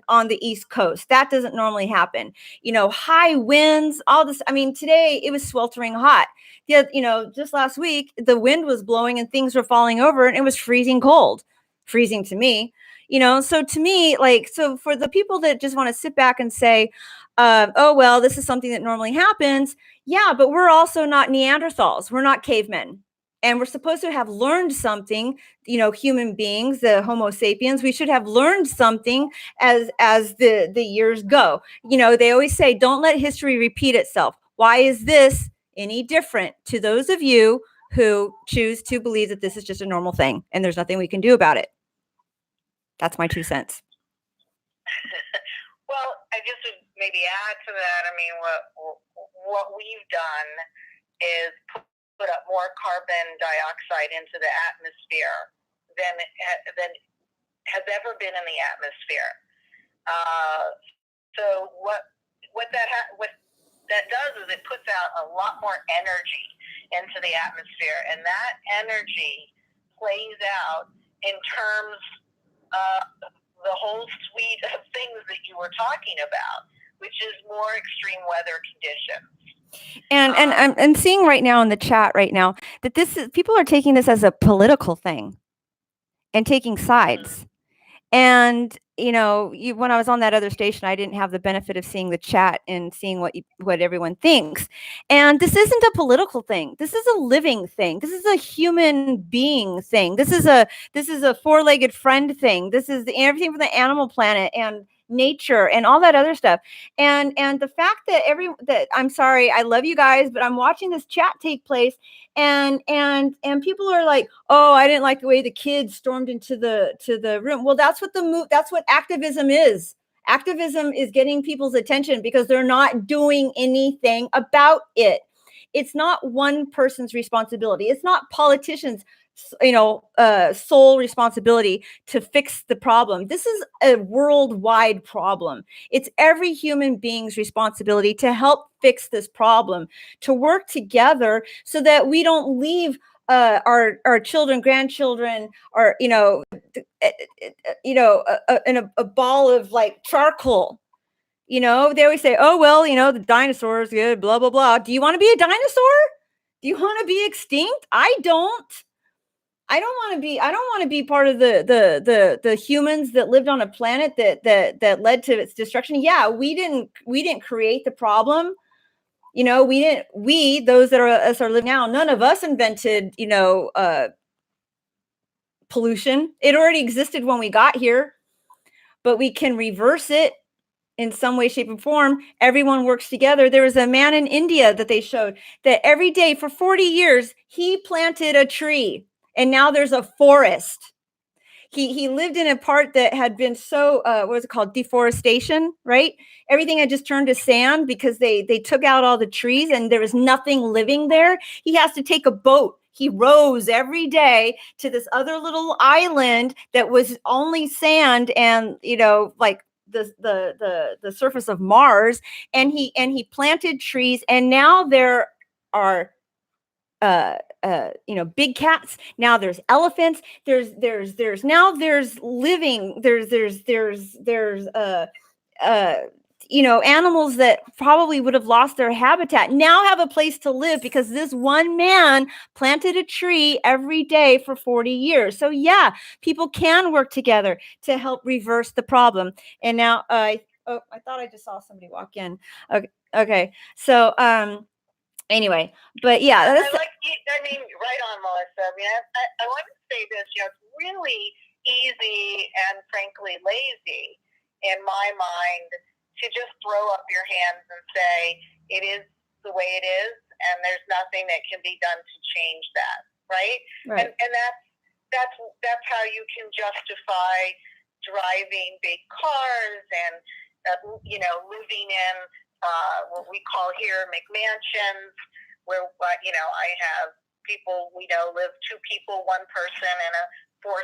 on the East Coast, that doesn't normally happen. High winds, all this. I mean, today it was sweltering hot. Just last week the wind was blowing and things were falling over and it was freezing cold. Freezing to me. So to me, so for the people that just want to sit back and say, oh, well, this is something that normally happens. Yeah, but we're also not Neanderthals. We're not cavemen. And we're supposed to have learned something, human beings, the Homo sapiens, we should have learned something as the years go. They always say, don't let history repeat itself. Why is this any different to those of you who choose to believe that this is just a normal thing and there's nothing we can do about it? That's my 2 cents. Well, I just would maybe add to that. I mean, what we've done is put up more carbon dioxide into the atmosphere than has ever been in the atmosphere. So what that does is it puts out a lot more energy into the atmosphere, and that energy plays out in terms of the whole suite of things that you were talking about, which is more extreme weather conditions. And I'm seeing right now in the chat right now that people are taking this as a political thing and taking sides. And when I was on that other station, I didn't have the benefit of seeing the chat and seeing what everyone thinks. And this isn't a political thing. This is a living thing. This is a human being thing. This is a four-legged friend thing. This is everything from the animal planet and nature and all that other stuff. And the fact that I'm sorry, I love you guys, but I'm watching this chat take place and people are like, oh, I didn't like the way the kids stormed into the room. Well, that's what activism is. Activism is getting people's attention because they're not doing anything about it. It's not one person's responsibility. It's not politicians' sole responsibility to fix the problem. This is a worldwide problem. It's every human being's responsibility to help fix this problem, to work together so that we don't leave our children, grandchildren, or in a ball of like charcoal. They always say, oh, well, the dinosaurs, yeah, blah, blah, blah. Do you want to be a dinosaur? Do you want to be extinct? I don't want to be part of the humans that lived on a planet that led to its destruction. Yeah, we didn't create the problem. Those that are living now, none of us invented, pollution. It already existed when we got here, but we can reverse it in some way, shape, and form. Everyone works together. There was a man in India that they showed that every day for 40 years, he planted a tree, and now there's a forest. He lived in a part that had been so what was it called, deforestation, right? Everything had just turned to sand because they took out all the trees and there was nothing living there. He has to take a boat. He rows every day to this other little island that was only sand and, you know, like the surface of Mars, and he planted trees, and now there are you know, big cats. Now there's elephants. There's now there's living. There's you know, animals that probably would have lost their habitat now have a place to live because this one man planted a tree every day for 40 years. So yeah, people can work together to help reverse the problem. And now I thought I just saw somebody walk in. Okay. So anyway, but yeah, that's, I mean, right on, Melissa. I mean, I want to say this. You know, it's really easy and frankly lazy in my mind to just throw up your hands and say it is the way it is, and there's nothing that can be done to change that, right? right. And that's how you can justify driving big cars and you know, living in what we call here McMansions, where you know, I have people we know live 2 people, 1 person in a 4,000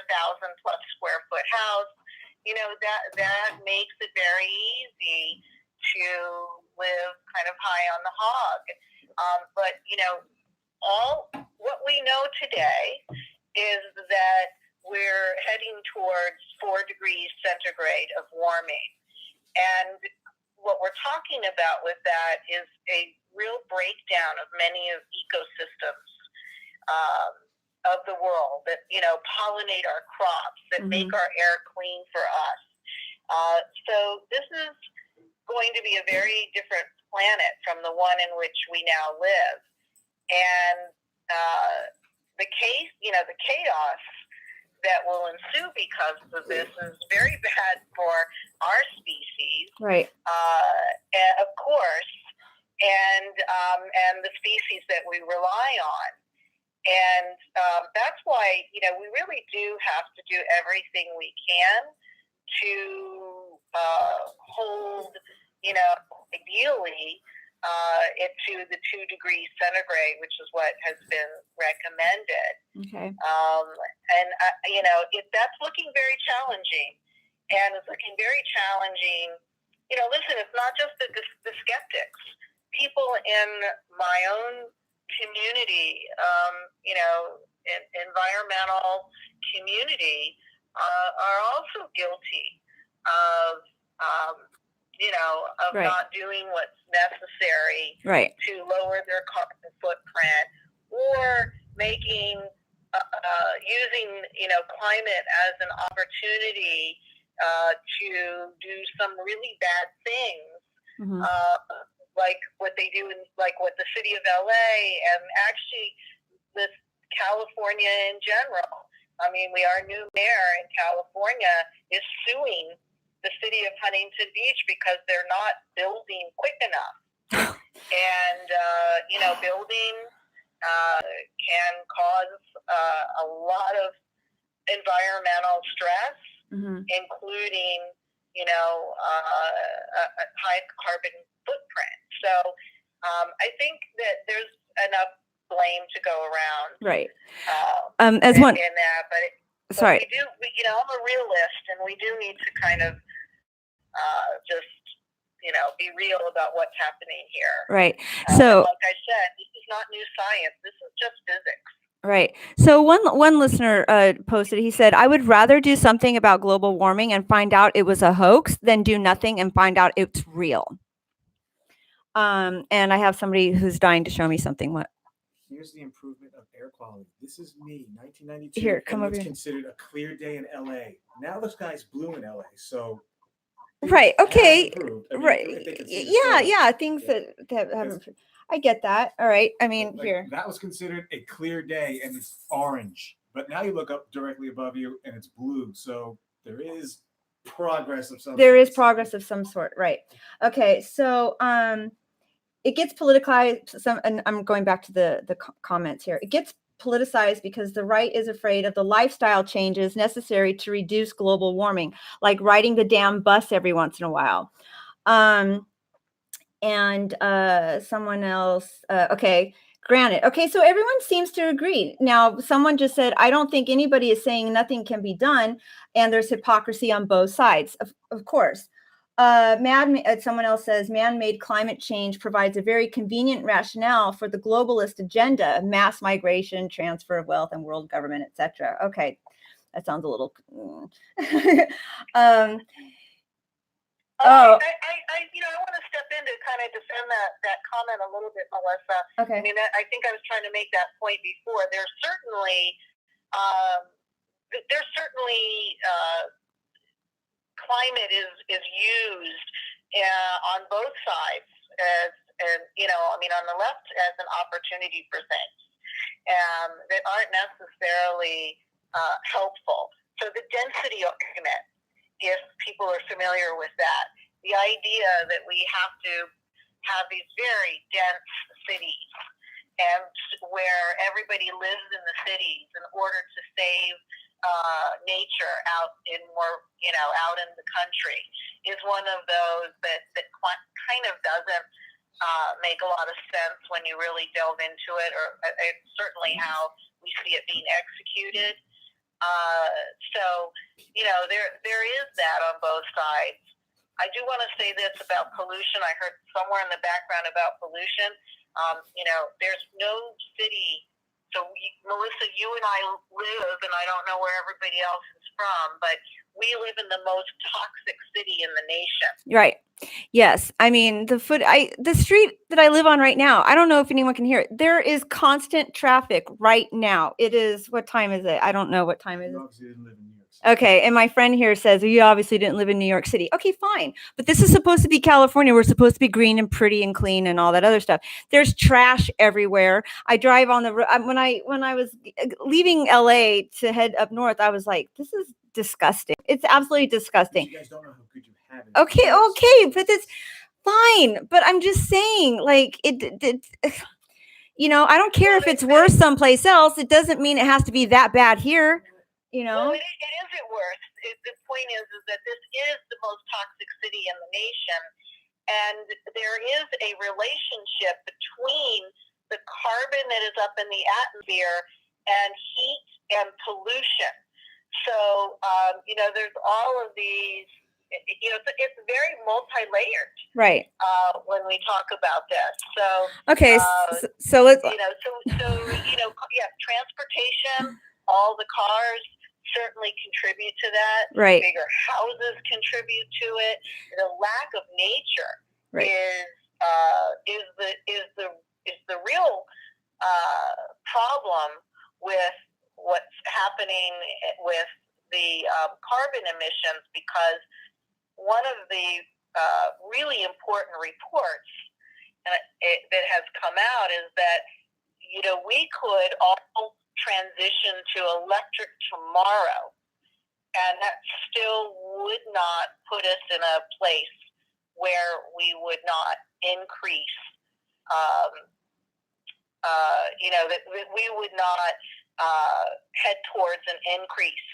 plus square foot house. You know, that makes it very easy to live kind of high on the hog. But you know, all what we know today is that we're heading towards 4 degrees centigrade of warming, and what we're talking about with that is a real breakdown of many of ecosystems of the world that, you know, pollinate our crops, that make our air clean for us. So this is going to be a very different planet from the one in which we now live. And the chaos that will ensue because of this is very bad for our species, right? Of course, and the species that we rely on, and that's why, you know, we really do have to do everything we can to hold, you know, ideally it to the 2 degrees centigrade, which is what has been recommended. Okay. And you know, that's looking very challenging, and it's looking very challenging. You know, listen, it's not just the skeptics. People in my own community, you know, environmental community, are also guilty of you know, of right. not doing what's necessary right. to lower their carbon footprint, or making, using, you know, climate as an opportunity to do some really bad things, like what they do in, like what the city of LA and actually this California in general. I mean, our new mayor in California is suing the city of Huntington Beach because they're not building quick enough. And, you know, building can cause a lot of environmental stress, including, you know, a high carbon footprint. So I think that there's enough blame to go around. Right. As one in that, but sorry. We do, you know, I'm a realist, and we do need to kind of just, you know, be real about what's happening here. Right. So, like I said, this is not new science. This is just physics. Right. So one listener posted, he said, I would rather do something about global warming and find out it was a hoax than do nothing and find out it's real. And I have somebody who's dying to show me something. What? Here's the improvement of air quality. This is me, 1992. Here, come over here. Considered a clear day in LA. Now the sky's blue in LA. So right. Okay. I mean, right. Yeah. Things that haven't improved. I get that. All right. I mean, like, here. That was considered a clear day, and it's orange. But now you look up directly above you and it's blue. So there is progress of some There sort. is progress of some sort, right? Okay, so it gets politicized. And I'm going back to the comments here. It gets politicized because the right is afraid of the lifestyle changes necessary to reduce global warming, like riding the damn bus every once in a while. And someone else, okay, granted. Okay, so everyone seems to agree. Now, someone just said, I don't think anybody is saying nothing can be done, and there's hypocrisy on both sides, of course. Someone else says, man-made climate change provides a very convenient rationale for the globalist agenda, mass migration, transfer of wealth, and world government, etc. Okay, that sounds a little... I want to step in to kind of defend that comment a little bit, Melissa. Okay. I mean, I think I was trying to make that point before. There's certainly climate is used on both sides on the left as an opportunity for things that aren't necessarily helpful. So the density argument, if people are familiar with that, the idea that we have to have these very dense cities and where everybody lives in the cities in order to save nature out in out in the country is one of those that kind of doesn't make a lot of sense when you really delve into it, or it's certainly how we see it being executed. There is that on both sides. I do want to say this about pollution. I heard somewhere in the background about pollution. There's no city. So, Melissa, you and I live, and I don't know where everybody else is from, but we live in the most toxic city in the nation. Right. Yes. I mean, the street that I live on right now, I don't know if anyone can hear it. There is constant traffic right now. It is, what time is it? I don't know what time it is. Okay. And my friend here says, well, you obviously didn't live in New York City. Okay, fine. But this is supposed to be California. We're supposed to be green and pretty and clean and all that other stuff. There's trash everywhere. I drive on the road. When I was leaving LA to head up north, I was like, this is disgusting. It's absolutely disgusting. You guys don't know how good you have it. Okay. But it's fine. But I'm just saying, like, I don't care if it's worse someplace else. It doesn't mean it has to be that bad here. Well, it isn't worse. The point is that this is the most toxic city in the nation, and there is a relationship between the carbon that is up in the atmosphere and heat and pollution. So, there's all of these. It's very multi-layered. Right. When we talk about this. So. Okay. So let's. Transportation, all the cars certainly contribute to that. Right. Bigger houses contribute to it. The lack of nature is the real problem with what's happening with the carbon emissions, because one of the really important reports that has come out is that we could all transition to electric tomorrow, and that still would not put us in a place where we would not increase that we would not head towards an increase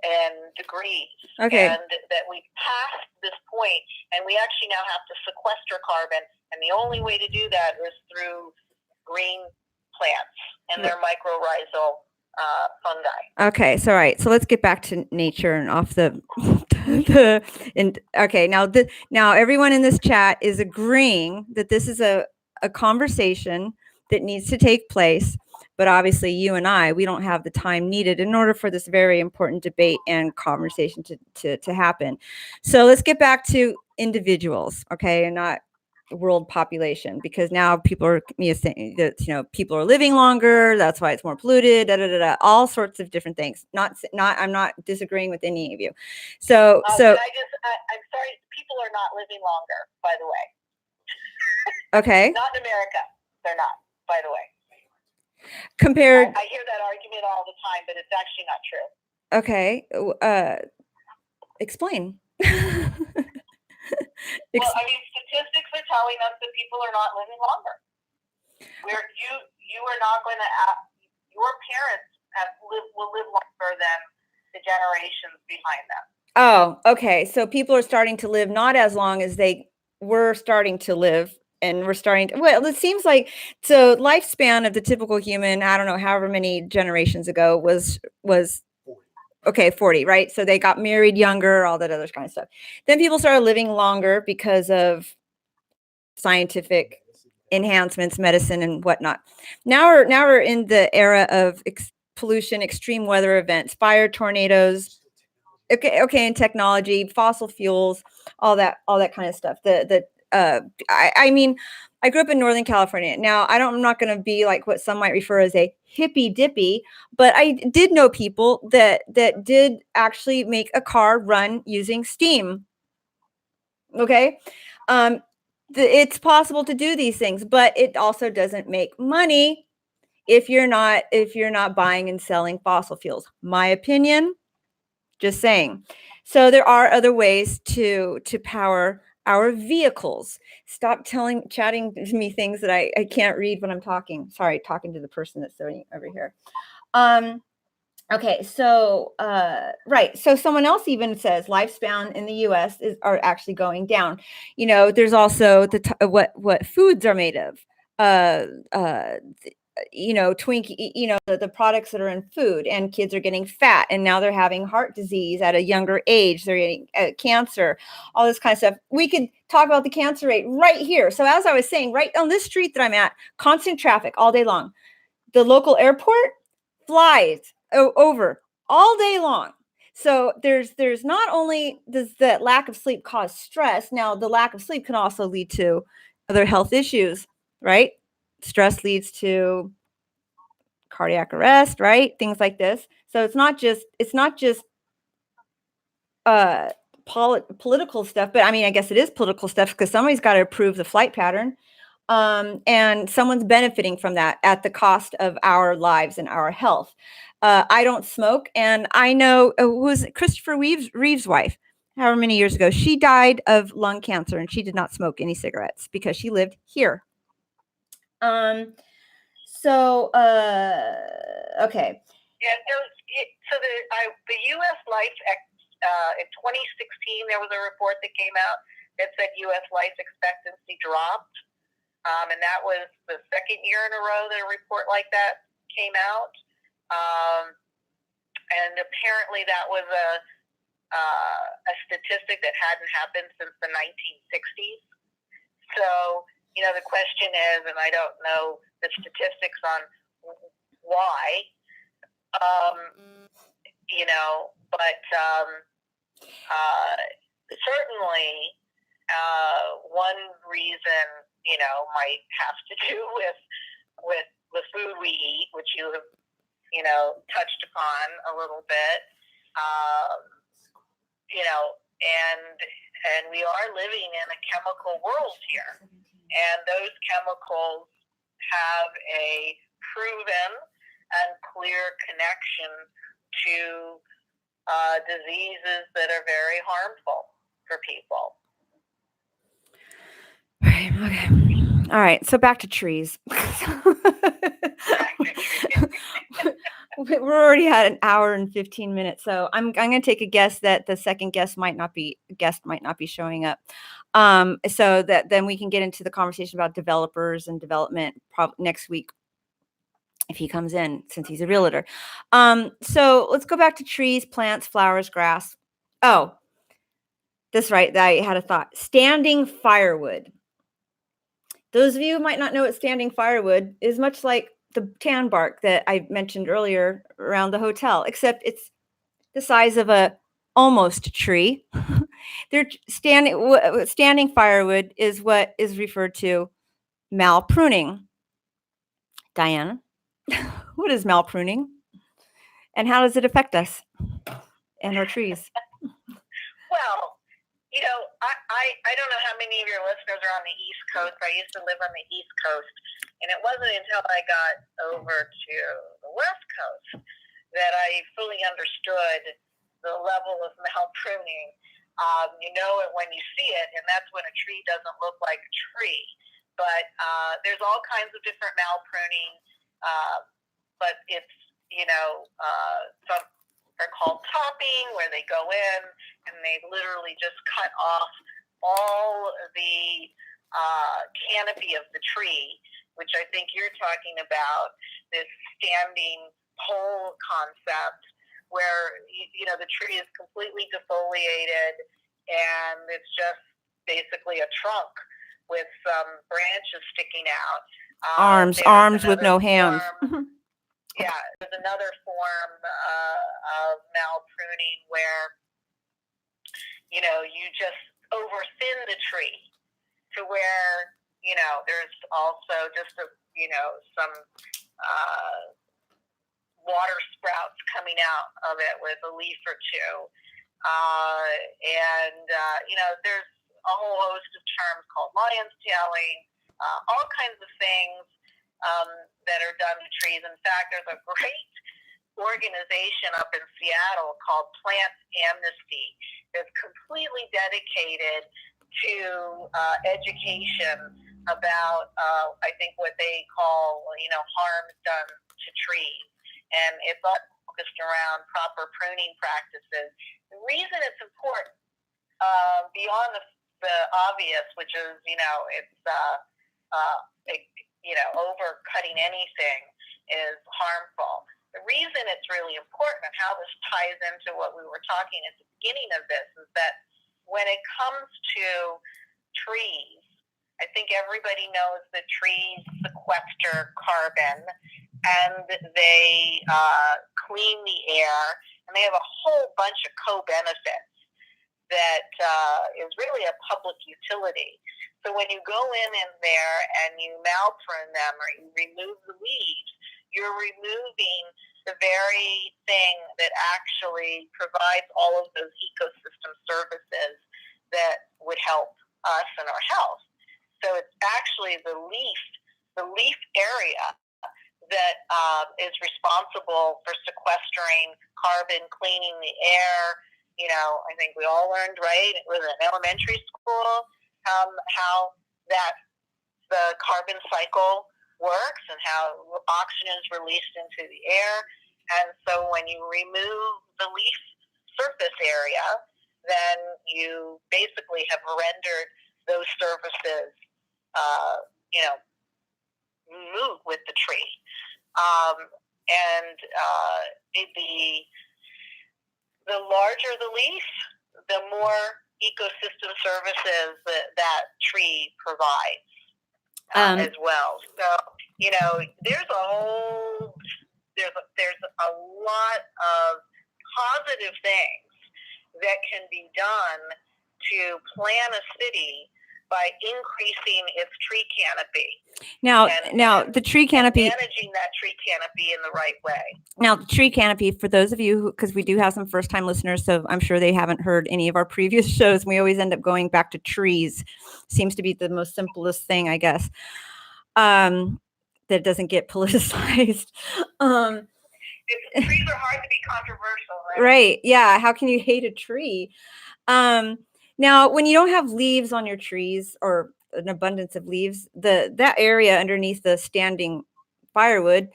in degrees. Okay. And that we passed this point, and we actually now have to sequester carbon, and the only way to do that is through green plants and their mycorrhizal fungi. Okay, so all right, so let's get back to nature and off the okay. Now everyone in this chat is agreeing that this is a conversation that needs to take place, but obviously you and we don't have the time needed in order for this very important debate and conversation to happen. So let's get back to individuals, okay, and not world population, because now people are saying that people are living longer, that's why it's more polluted, all sorts of different things. I'm not disagreeing with any of you. So I'm sorry, people are not living longer, by the way. Okay. Not in America, they're not, by the way. compared. I hear that argument all the time, but it's actually not true. Okay, explain. Well, I mean, statistics are telling us that people are not living longer. Where you are not going to, your parents will live longer than the generations behind them. Oh, okay. So people are starting to live not as long as they were starting to live. And we're starting to, well, it seems like, so lifespan of the typical human, I don't know, however many generations ago was okay, 40, right? So they got married younger, all that other kind of stuff. Then people started living longer because of scientific enhancements, medicine and whatnot. Now we're in the era of pollution, extreme weather events, fire, tornadoes, okay, and technology, fossil fuels, all that kind of stuff. I mean, I grew up in Northern California. Now, I'm not going to be like what some might refer as a hippy dippy, but I did know people that did actually make a car run using steam. Okay. It's possible to do these things, but it also doesn't make money if you're not buying and selling fossil fuels. My opinion, just saying. So there are other ways to power our vehicles. Stop chatting to me things that I can't read when I'm talking. Sorry, talking to the person that's sitting over here. Okay, so right. So someone else even says lifespan in the U.S. are actually going down. You know, there's also what foods are made of. You know, the products that are in food, and kids are getting fat, and now they're having heart disease at a younger age. They're getting cancer, all this kind of stuff. We could talk about the cancer rate right here. So as I was saying, right on this street that I'm at, constant traffic all day long. The local airport flies over all day long. So there's not only does that lack of sleep cause stress, now the lack of sleep can also lead to other health issues, right? Stress leads to cardiac arrest, right? Things like this. So it's not just political stuff, but I mean, I guess it is political stuff because somebody's got to approve the flight pattern. And someone's benefiting from that at the cost of our lives and our health. I don't smoke, and I know who was Christopher Reeve's wife, however many years ago, she died of lung cancer, and she did not smoke any cigarettes because she lived here. Okay. Yeah, so the U.S. life in 2016, there was a report that came out that said U.S. life expectancy dropped. And that was the second year in a row that a report like that came out. And apparently that was a statistic that hadn't happened since the 1960s. So, you know, the question is, and I don't know the statistics on why, you know, but certainly one reason, you know, might have to do with the food we eat, which you have, you know, touched upon a little bit, you know, and we are living in a chemical world here, and those chemicals have a proven and clear connection to diseases that are very harmful for people. Right. Okay. All right. So back to trees. We're already at an hour and 15 minutes, so I'm going to take a guess that the second guest might not be showing up. So that then we can get into the conversation about developers and development next week if he comes in, since he's a realtor. So let's go back to trees, plants, flowers, grass. Oh, that's right. I had a thought. Standing firewood. Those of you who might not know what standing firewood is, much like the tan bark that I mentioned earlier around the hotel, except it's the size of a almost tree. They're standing firewood is what is referred to malpruning. Diana, what is malpruning, and how does it affect us and our trees? Well, you know, I don't know how many of your listeners are on the East Coast. I used to live on the East Coast, And it wasn't until I got over to the West Coast that I fully understood the level of malpruning. You know it when you see it, and that's when a tree doesn't look like a tree. But there's all kinds of different malpruning, but it's, some are called topping, where they go in and they literally just cut off all the canopy of the tree, which I think you're talking about, this standing pole concept, where the tree is completely defoliated and it's just basically a trunk with some branches sticking out. Arms with no hands. Yeah, there's another form of malpruning where you just overthin the tree to where there's also just some water sprouts coming out of it with a leaf or two. There's a whole host of terms called lion's tailing, all kinds of things that are done to trees. In fact, there's a great organization up in Seattle called Plant Amnesty that's completely dedicated to education about, I think, what they call, harm done to trees. And it's all focused around proper pruning practices. The reason it's important, beyond the obvious, which is, over cutting anything is harmful. The reason it's really important, and how this ties into what we were talking at the beginning of this, is that when it comes to trees, I think everybody knows that trees sequester carbon, and they clean the air, and they have a whole bunch of co-benefits that is really a public utility. So when you go in there and you malprune them, or you remove the leaves, you're removing the very thing that actually provides all of those ecosystem services that would help us and our health. So it's actually the leaf area that is responsible for sequestering carbon, cleaning the air. I think we all learned, right? It was in elementary school, how that the carbon cycle works and how oxygen is released into the air. And so when you remove the leaf surface area, then you basically have rendered those surfaces, move with the tree. The larger the leaf, the more ecosystem services that tree provides as well. So, there's a lot of positive things that can be done to plan a city by increasing its tree canopy. Now the tree canopy, managing that tree canopy in the right way. Now, the tree canopy, for those of you because we do have some first-time listeners, so I'm sure they haven't heard any of our previous shows. We always end up going back to trees. Seems to be the most simplest thing, I guess, that doesn't get politicized. Trees are hard to be controversial, right? Right. Yeah. How can you hate a tree? Now, when you don't have leaves on your trees, or an abundance of leaves, that area underneath the standing firewood,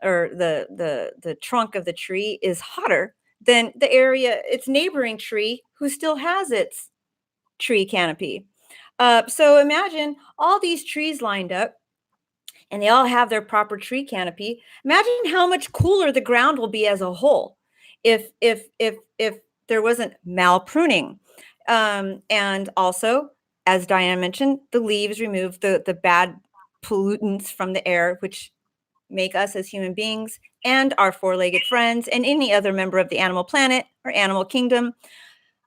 or the trunk of the tree, is hotter than the area, its neighboring tree, who still has its tree canopy. So imagine all these trees lined up, and they all have their proper tree canopy. Imagine how much cooler the ground will be as a whole if there wasn't malpruning. And also, as Diana mentioned, the leaves remove the bad pollutants from the air, which make us as human beings and our four-legged friends and any other member of the animal planet or animal kingdom,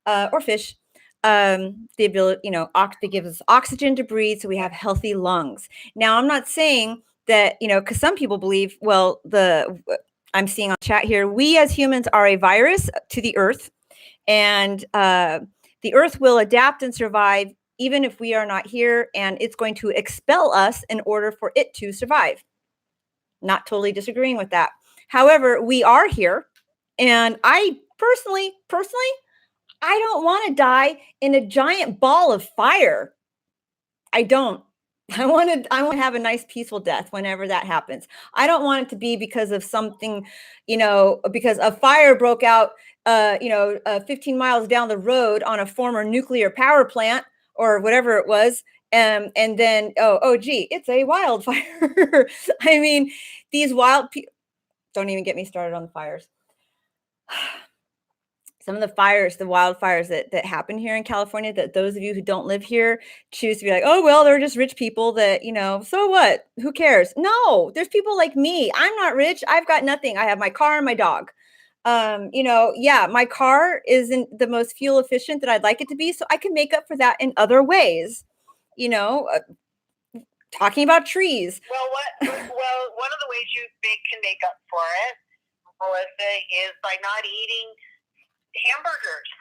or fish, the ability, to give us oxygen to breathe so we have healthy lungs. Now, I'm not saying that, because some people believe, I'm seeing on chat here, we as humans are a virus to the earth, and the earth will adapt and survive even if we are not here, and it's going to expel us in order for it to survive. Not totally disagreeing with that. However, we are here, and I personally, I don't want to die in a giant ball of fire. I don't. I want to have a nice peaceful death whenever that happens. I don't want it to be because of something, because a fire broke out, 15 miles down the road on a former nuclear power plant or whatever it was. And then, gee, it's a wildfire. I mean, these don't even get me started on the fires. Some of the wildfires that happen here in California, that those of you who don't live here choose to be like, oh, well, they're just rich people that, so what? Who cares? No, there's people like me. I'm not rich. I've got nothing. I have my car and my dog. My car isn't the most fuel efficient that I'd like it to be. So I can make up for that in other ways, talking about trees. Well, one of the ways you can make up for it, Melissa, is by not eating hamburgers.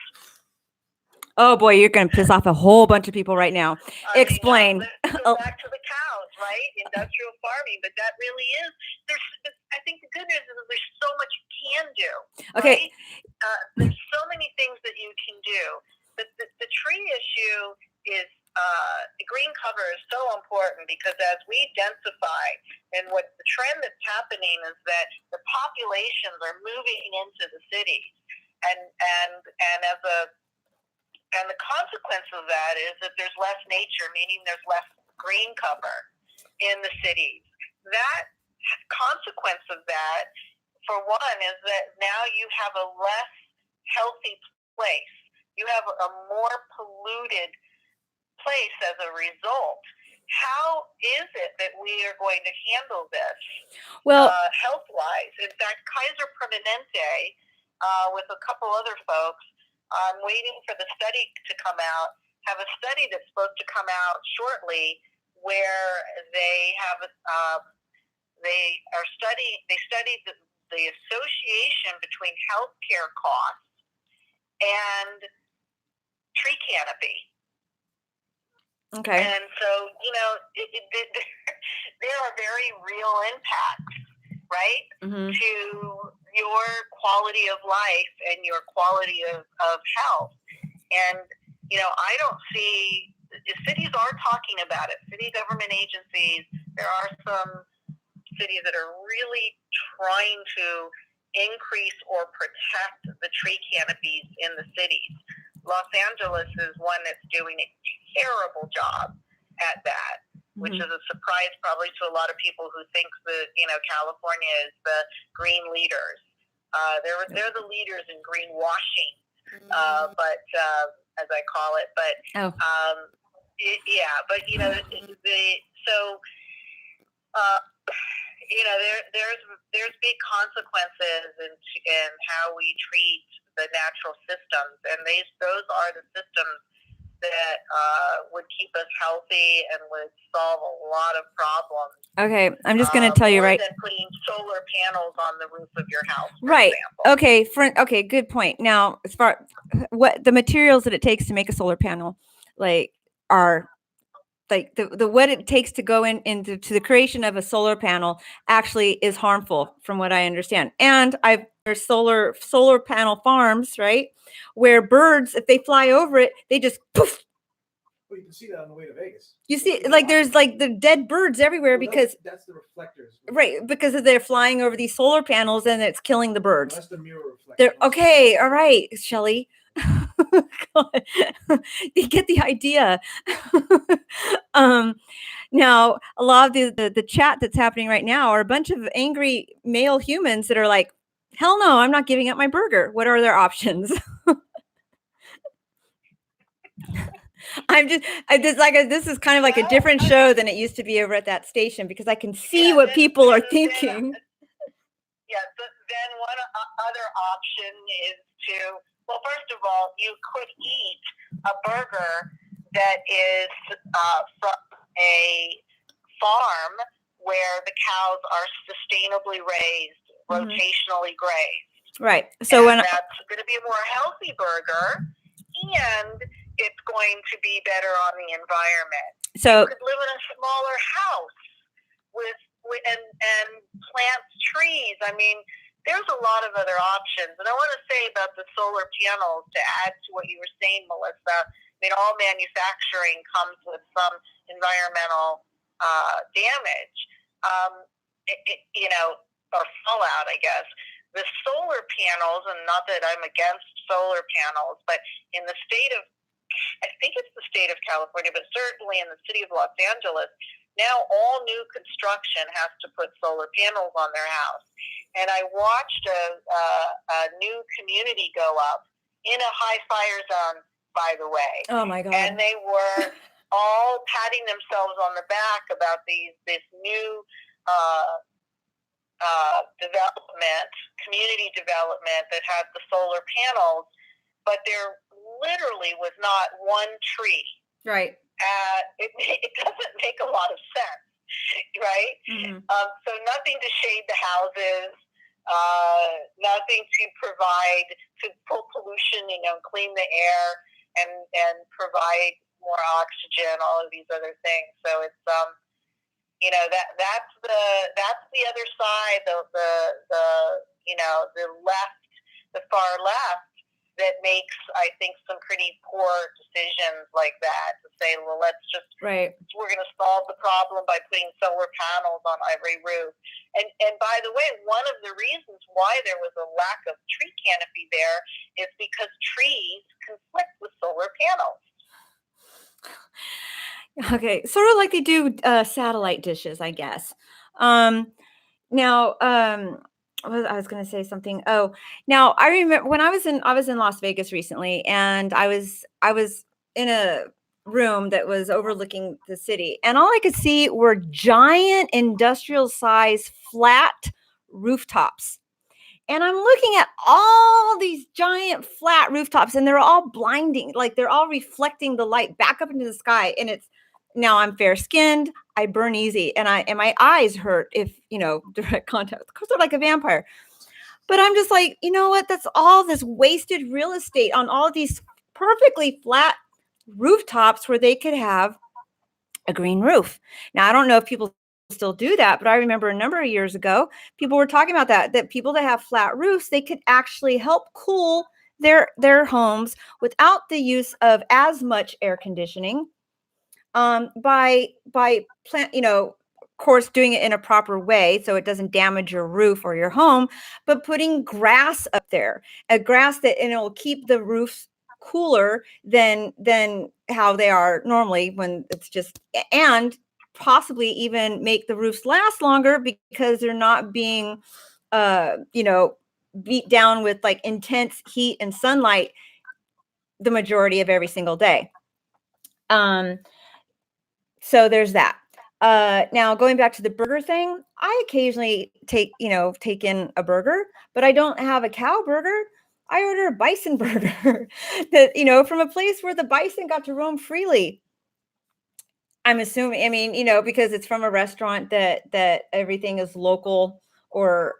Oh boy, you're going to piss off a whole bunch of people right now. Explain. Let's go back to the cows, right? Industrial farming, but that really is. I think the good news is that there's so much you can do. Okay. Right? There's so many things that you can do. But the tree issue is the green cover is so important, because as we densify, and what the trend that's happening is that the populations are moving into the cities. And the consequence of that is that there's less nature, meaning there's less green cover in the cities. That consequence of that, for one, is that now you have a less healthy place. You have a more polluted place as a result. How is it that we are going to handle this health-wise? In fact, Kaiser Permanente, with a couple other folks, I'm waiting for the study to come out, have a study that's supposed to come out shortly, where they studied the association between healthcare costs and tree canopy. Okay. And so, there are very real impacts, right, to your quality of life and your quality of health. And, I don't see, cities are talking about it. City government agencies, there are some cities that are really trying to increase or protect the tree canopies in the cities. Los Angeles is one that's doing a terrible job at that, which is a surprise probably to a lot of people who think that, California is the green leaders. They're the leaders in greenwashing, but as I call it. But there's big consequences in how we treat the natural systems, and those are the systems that would keep us healthy and would solve a lot of problems. Okay, I'm just going to tell you, right? Than putting solar panels on the roof of your house, for right. example. Okay, good point. Now, as far what the materials that it takes to make a solar panel, are the what it takes to go into the creation of a solar panel actually is harmful, from what I understand. And there's solar panel farms, right, where birds, if they fly over it, they just poof. Well, you can see that on the way to Vegas. You see, there's the dead birds everywhere, because that's the reflectors, right? Because they're flying over these solar panels and it's killing the birds. That's the mirror reflectors. They're okay. All right, Shelley. You get the idea. Now, a lot of the chat that's happening right now are a bunch of angry male humans that are like, hell no, I'm not giving up my burger. What are their options? This is kind of like a different show than it used to be over at that station, because I can see what people are thinking. Then one other option is to, well, first of all, you could eat a burger that is from a farm where the cows are sustainably raised, rotationally grazed. Right. So that's going to be a more healthy burger, and it's going to be better on the environment. So You could live in a smaller house with and plant trees. I mean, there's a lot of other options. And I want to say about the solar panels, to add to what you were saying, Melissa, I mean, all manufacturing comes with some environmental damage, or fallout, I guess. The solar panels, and not that I'm against solar panels, but in the state of, I think it's the state of California, but certainly in the city of Los Angeles, now all new construction has to put solar panels on their house. And I watched a new community go up in a high fire zone, by the way. oh my God. And they were all patting themselves on the back about this new community development that had the solar panels, but there literally was not one tree. Right. It doesn't make a lot of sense, right? Mm-hmm. So nothing to shade the houses, nothing to provide, to pull pollution, clean the air and provide more oxygen, all of these other things. So it's that's the other side, the left, the far left, that makes, I think, some pretty poor decisions like that, to say, well, we're going to solve the problem by putting solar panels on every roof. And by the way, one of the reasons why there was a lack of tree canopy there is because trees conflict with solar panels. Okay, sort of like they do satellite dishes, I guess. Now, I was going to say something. Oh, now I remember when I was in Las Vegas recently, and I was in a room that was overlooking the city, and all I could see were giant industrial size flat rooftops. And I'm looking at all these giant flat rooftops, and they're all blinding, like they're all reflecting the light back up into the sky. And now I'm fair skinned, I burn easy, and my eyes hurt if direct contact, because they're like a vampire. But I'm just like, you know what? That's all this wasted real estate on all these perfectly flat rooftops where they could have a green roof. Now, I don't know if people still do that, but I remember a number of years ago, people were talking about that people that have flat roofs, they could actually help cool their homes without the use of as much air conditioning, by plant, of course, doing it in a proper way so it doesn't damage your roof or your home, but putting grass up there, a grass that will keep the roofs cooler than how they are normally when it's just, and possibly even make the roofs last longer because they're not being beat down with like intense heat and sunlight the majority of every single day. So there's that. Now going back to the burger thing, I occasionally take in a burger, but I don't have a cow burger. I order a bison burger that, from a place where the bison got to roam freely. I'm assuming, because it's from a restaurant that everything is local, or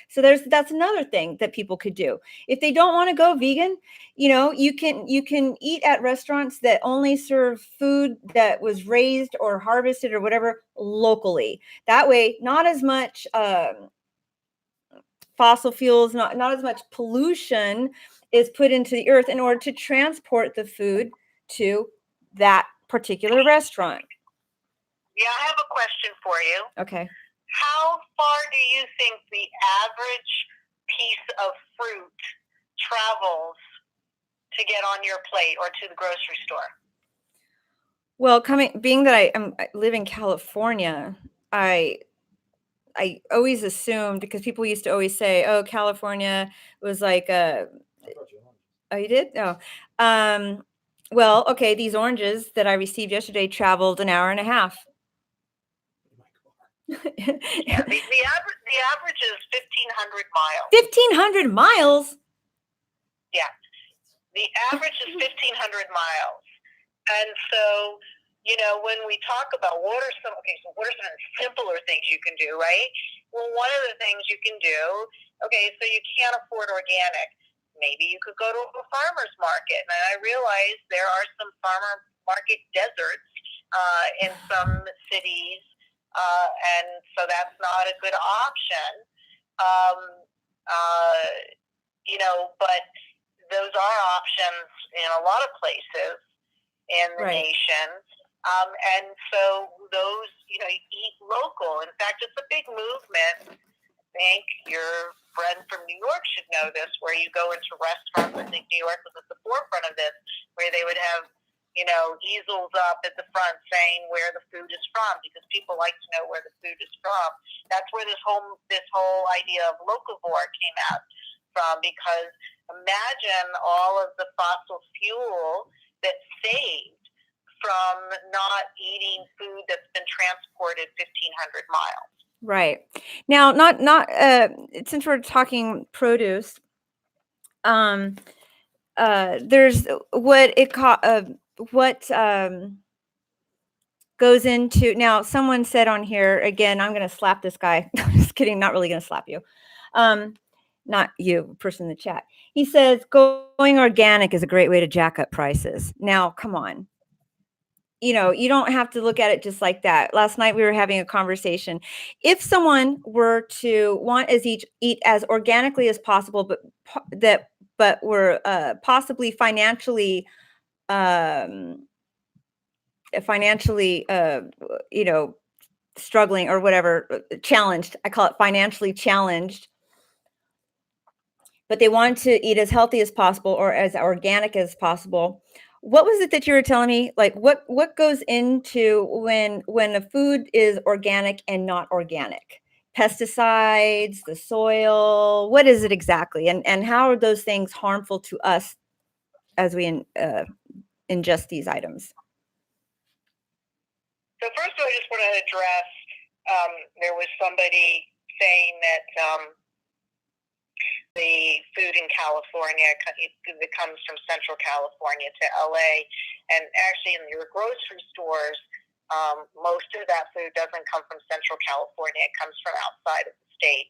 so that's another thing that people could do. If they don't want to go vegan, you can eat at restaurants that only serve food that was raised or harvested or whatever locally. That way, not as much fossil fuels, not as much pollution is put into the earth in order to transport the food to that particular restaurant. Yeah, I have a question for you. Okay. How far do you think the average piece of fruit travels to get on your plate or to the grocery store? Well, being that I live in California, I always assumed, because people used to always say, "Oh, California was like a." Oh, you did? Oh, well, okay. These oranges that I received yesterday traveled an hour and a half. Yeah, the average is 1,500 miles. 1,500 miles? Yeah, the average is 1,500 miles. And so, when we talk about what are some simpler things you can do, right? Well, one of the things you can do, so you can't afford organic. maybe you could go to a farmer's market. And I realize there are some farmer market deserts in some cities, and so that's not a good option. But those are options in a lot of places in the nation. And so those, eat local. In fact, it's a big movement. I think your friend from New York should know this, where you go into restaurants. I think New York was at the forefront of this, where they would have, easels up at the front saying where the food is from, because people like to know where the food is from. That's where this whole idea of locavore came out from, because imagine all of the fossil fuel that's saved from not eating food that's been transported 1,500 miles. Right. Now, not since we're talking produce, there's what goes into. Now, someone said on here, again, I'm going to slap this guy. Just kidding. Not really going to slap you. Not you, person in the chat. He says going organic is a great way to jack up prices. Now, come on. You don't have to look at it just like that. Last night we were having a conversation. If someone were to want eat as organically as possible, but were possibly financially struggling or whatever, challenged. I call it financially challenged. But they wanted to eat as healthy as possible or as organic as possible. What was it that you were telling me? Like what goes into when a food is organic and not organic? Pesticides, the soil, what is it exactly? And how are those things harmful to us as we ingest these items? So first of all, I just want to address, there was somebody saying that the food in California that comes from Central California to LA, and actually in your grocery stores, most of that food doesn't come from Central California. It comes from outside of the state,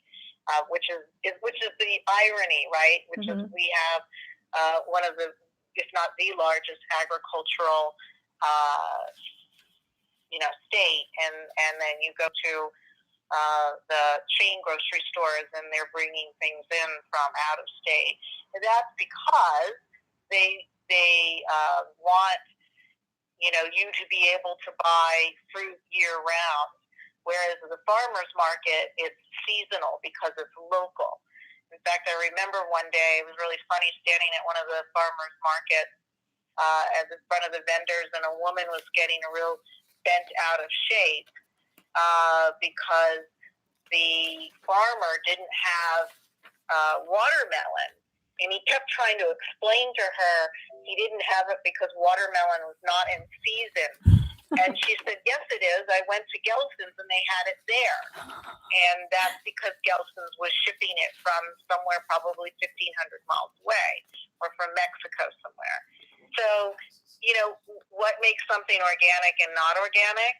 which is the irony, right? Which is we have one of the, if not the largest agricultural, state, and then you go to the chain grocery stores and they're bringing things in from out of state. And that's because they want you to be able to buy fruit year round, whereas the farmer's market, it's seasonal because it's local. In fact, I remember one day, it was really funny, standing at one of the farmer's markets at the front of the vendors, and a woman was getting a real bent out of shape because the farmer didn't have watermelon. And he kept trying to explain to her he didn't have it because watermelon was not in season. And she said, yes, it is. I went to Gelson's and they had it there. And that's because Gelson's was shipping it from somewhere probably 1,500 miles away, or from Mexico somewhere. So, what makes something organic and not organic?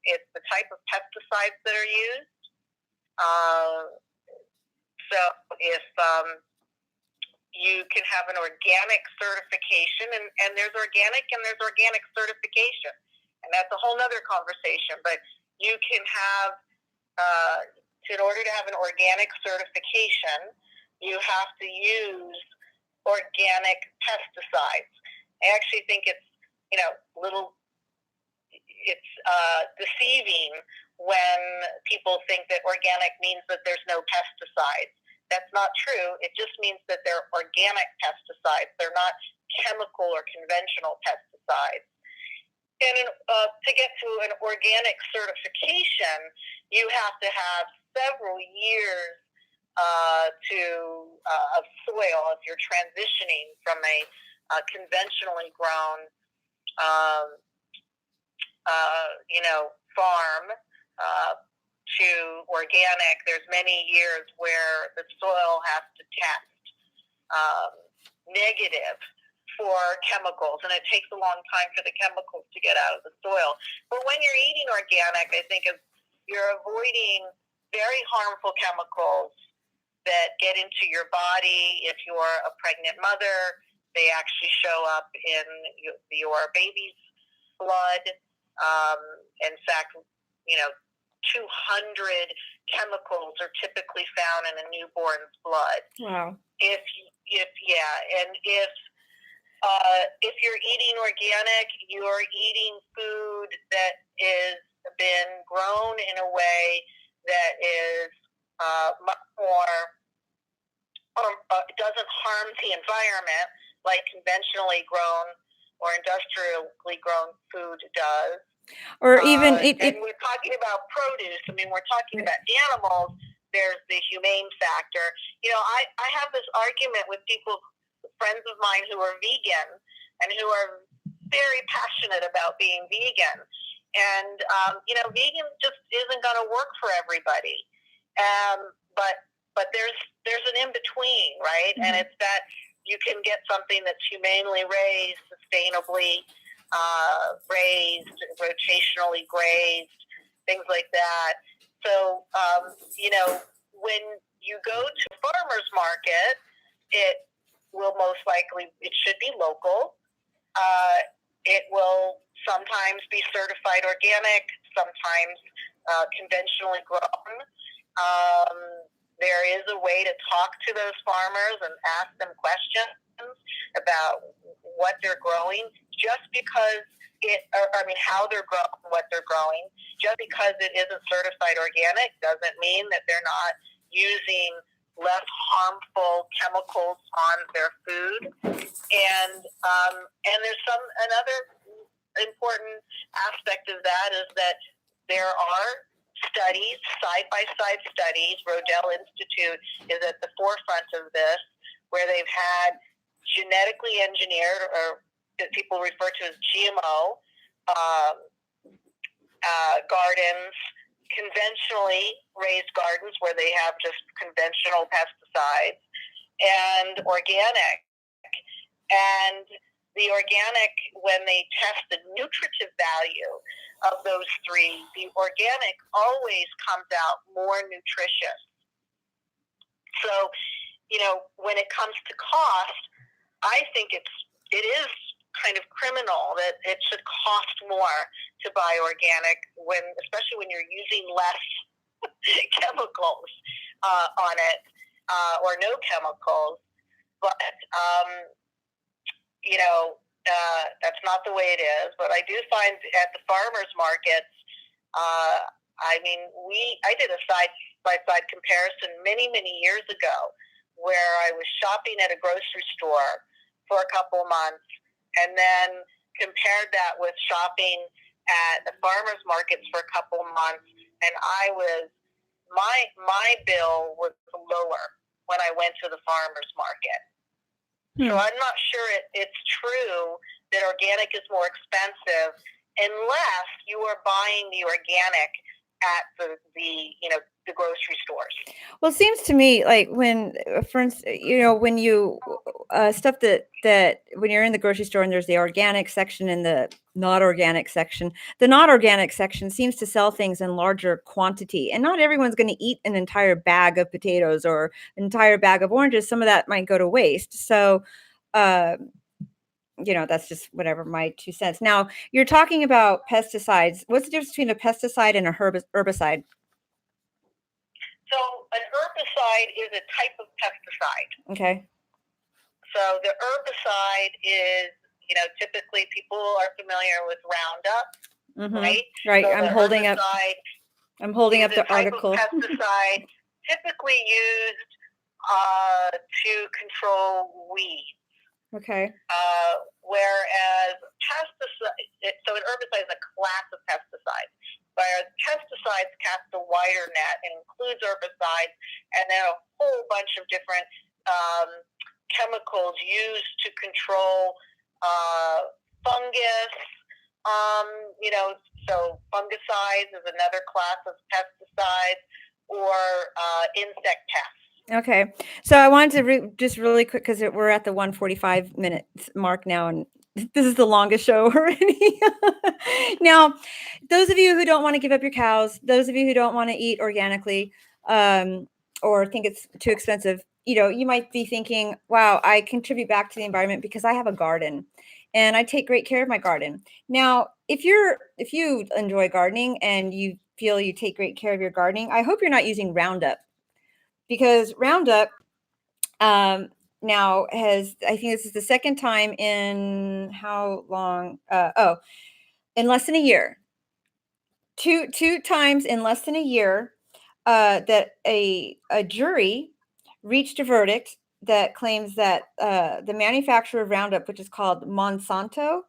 It's the type of pesticides that are used. So if you can have an organic certification, and there's organic certification, and that's a whole nother conversation, but you can have, in order to have an organic certification, you have to use organic pesticides. I actually think it's, it's deceiving when people think that organic means that there's no pesticides. That's not true. It just means that they're organic pesticides. They're not chemical or conventional pesticides. And to get to an organic certification, you have to have several years of soil if you're transitioning from a conventionally grown farm to organic. There's many years where the soil has to test negative for chemicals, and it takes a long time for the chemicals to get out of the soil. But when you're eating organic, I think you're avoiding very harmful chemicals that get into your body if you're a pregnant mother. They actually show up in your baby's blood. In fact, 200 chemicals are typically found in a newborn's blood. Wow. If you're eating organic, you're eating food that is been grown in a way that is much more doesn't harm the environment like conventionally grown or industrially grown food does. Or even and we're talking about produce. I mean, we're talking about animals. There's the humane factor. I have this argument with people, friends of mine who are vegan and who are very passionate about being vegan. And, vegan just isn't going to work for everybody. But there's an in-between, right? Mm-hmm. And it's that you can get something that's humanely raised, sustainably raised, rotationally grazed, things like that. So, when you go to a farmer's market, it will most likely, it should be local. It will sometimes be certified organic, sometimes conventionally grown. There is a way to talk to those farmers and ask them questions about what they're growing, just because how they're growing, what they're growing. Just because it isn't certified organic doesn't mean that they're not using less harmful chemicals on their food. And there's another important aspect of that is that there are studies, side-by-side studies. Rodell Institute is at the forefront of this, where they've had genetically engineered, or that people refer to as GMO, gardens, conventionally raised gardens where they have just conventional pesticides, and organic. And the organic, when they test the nutritive value of those three, the organic always comes out more nutritious. So, when it comes to cost, I think it is kind of criminal that it should cost more to buy organic, especially when you're using less chemicals on it, or no chemicals. But that's not the way it is. But I do find at the farmers markets, I did a side-by-side comparison many, many years ago, where I was shopping at a grocery store for a couple months, and then compared that with shopping at the farmers markets for a couple months, and my bill was lower when I went to the farmers market. So I'm not sure it's true that organic is more expensive unless you are buying the organic at the grocery stores. Well, it seems to me like when, for instance, when you stuff that when you're in the grocery store and there's the organic section and the not organic section, the not organic section seems to sell things in larger quantity, and not everyone's going to eat an entire bag of potatoes or an entire bag of oranges. Some of that might go to waste. So, that's just whatever, my 2 cents. Now, you're talking about pesticides. What's the difference between a pesticide and a herbicide? So an herbicide is a type of pesticide. Okay. So the herbicide is, typically people are familiar with Roundup, right? Right. So I'm holding up the article. Pesticide typically used to control weeds. Okay. Whereas pesticide, so an herbicide is a class of pesticides. Whereas pesticides cast a wider net and includes herbicides and then a whole bunch of different chemicals used to control fungus. So fungicides is another class of pesticides, or insect pests. Okay. So I wanted to just really quick, because we're at the 1:45 minutes mark now, and this is the longest show already. Now, those of you who don't want to give up your cows, those of you who don't want to eat organically, or think it's too expensive, you might be thinking, wow, I contribute back to the environment because I have a garden and I take great care of my garden. Now, if you enjoy gardening and you feel you take great care of your gardening, I hope you're not using Roundup, because Roundup now I think this is the second time in how long? In less than a year. Two times in less than a year, that a jury reached a verdict that claims that the manufacturer of Roundup, which is called Monsanto,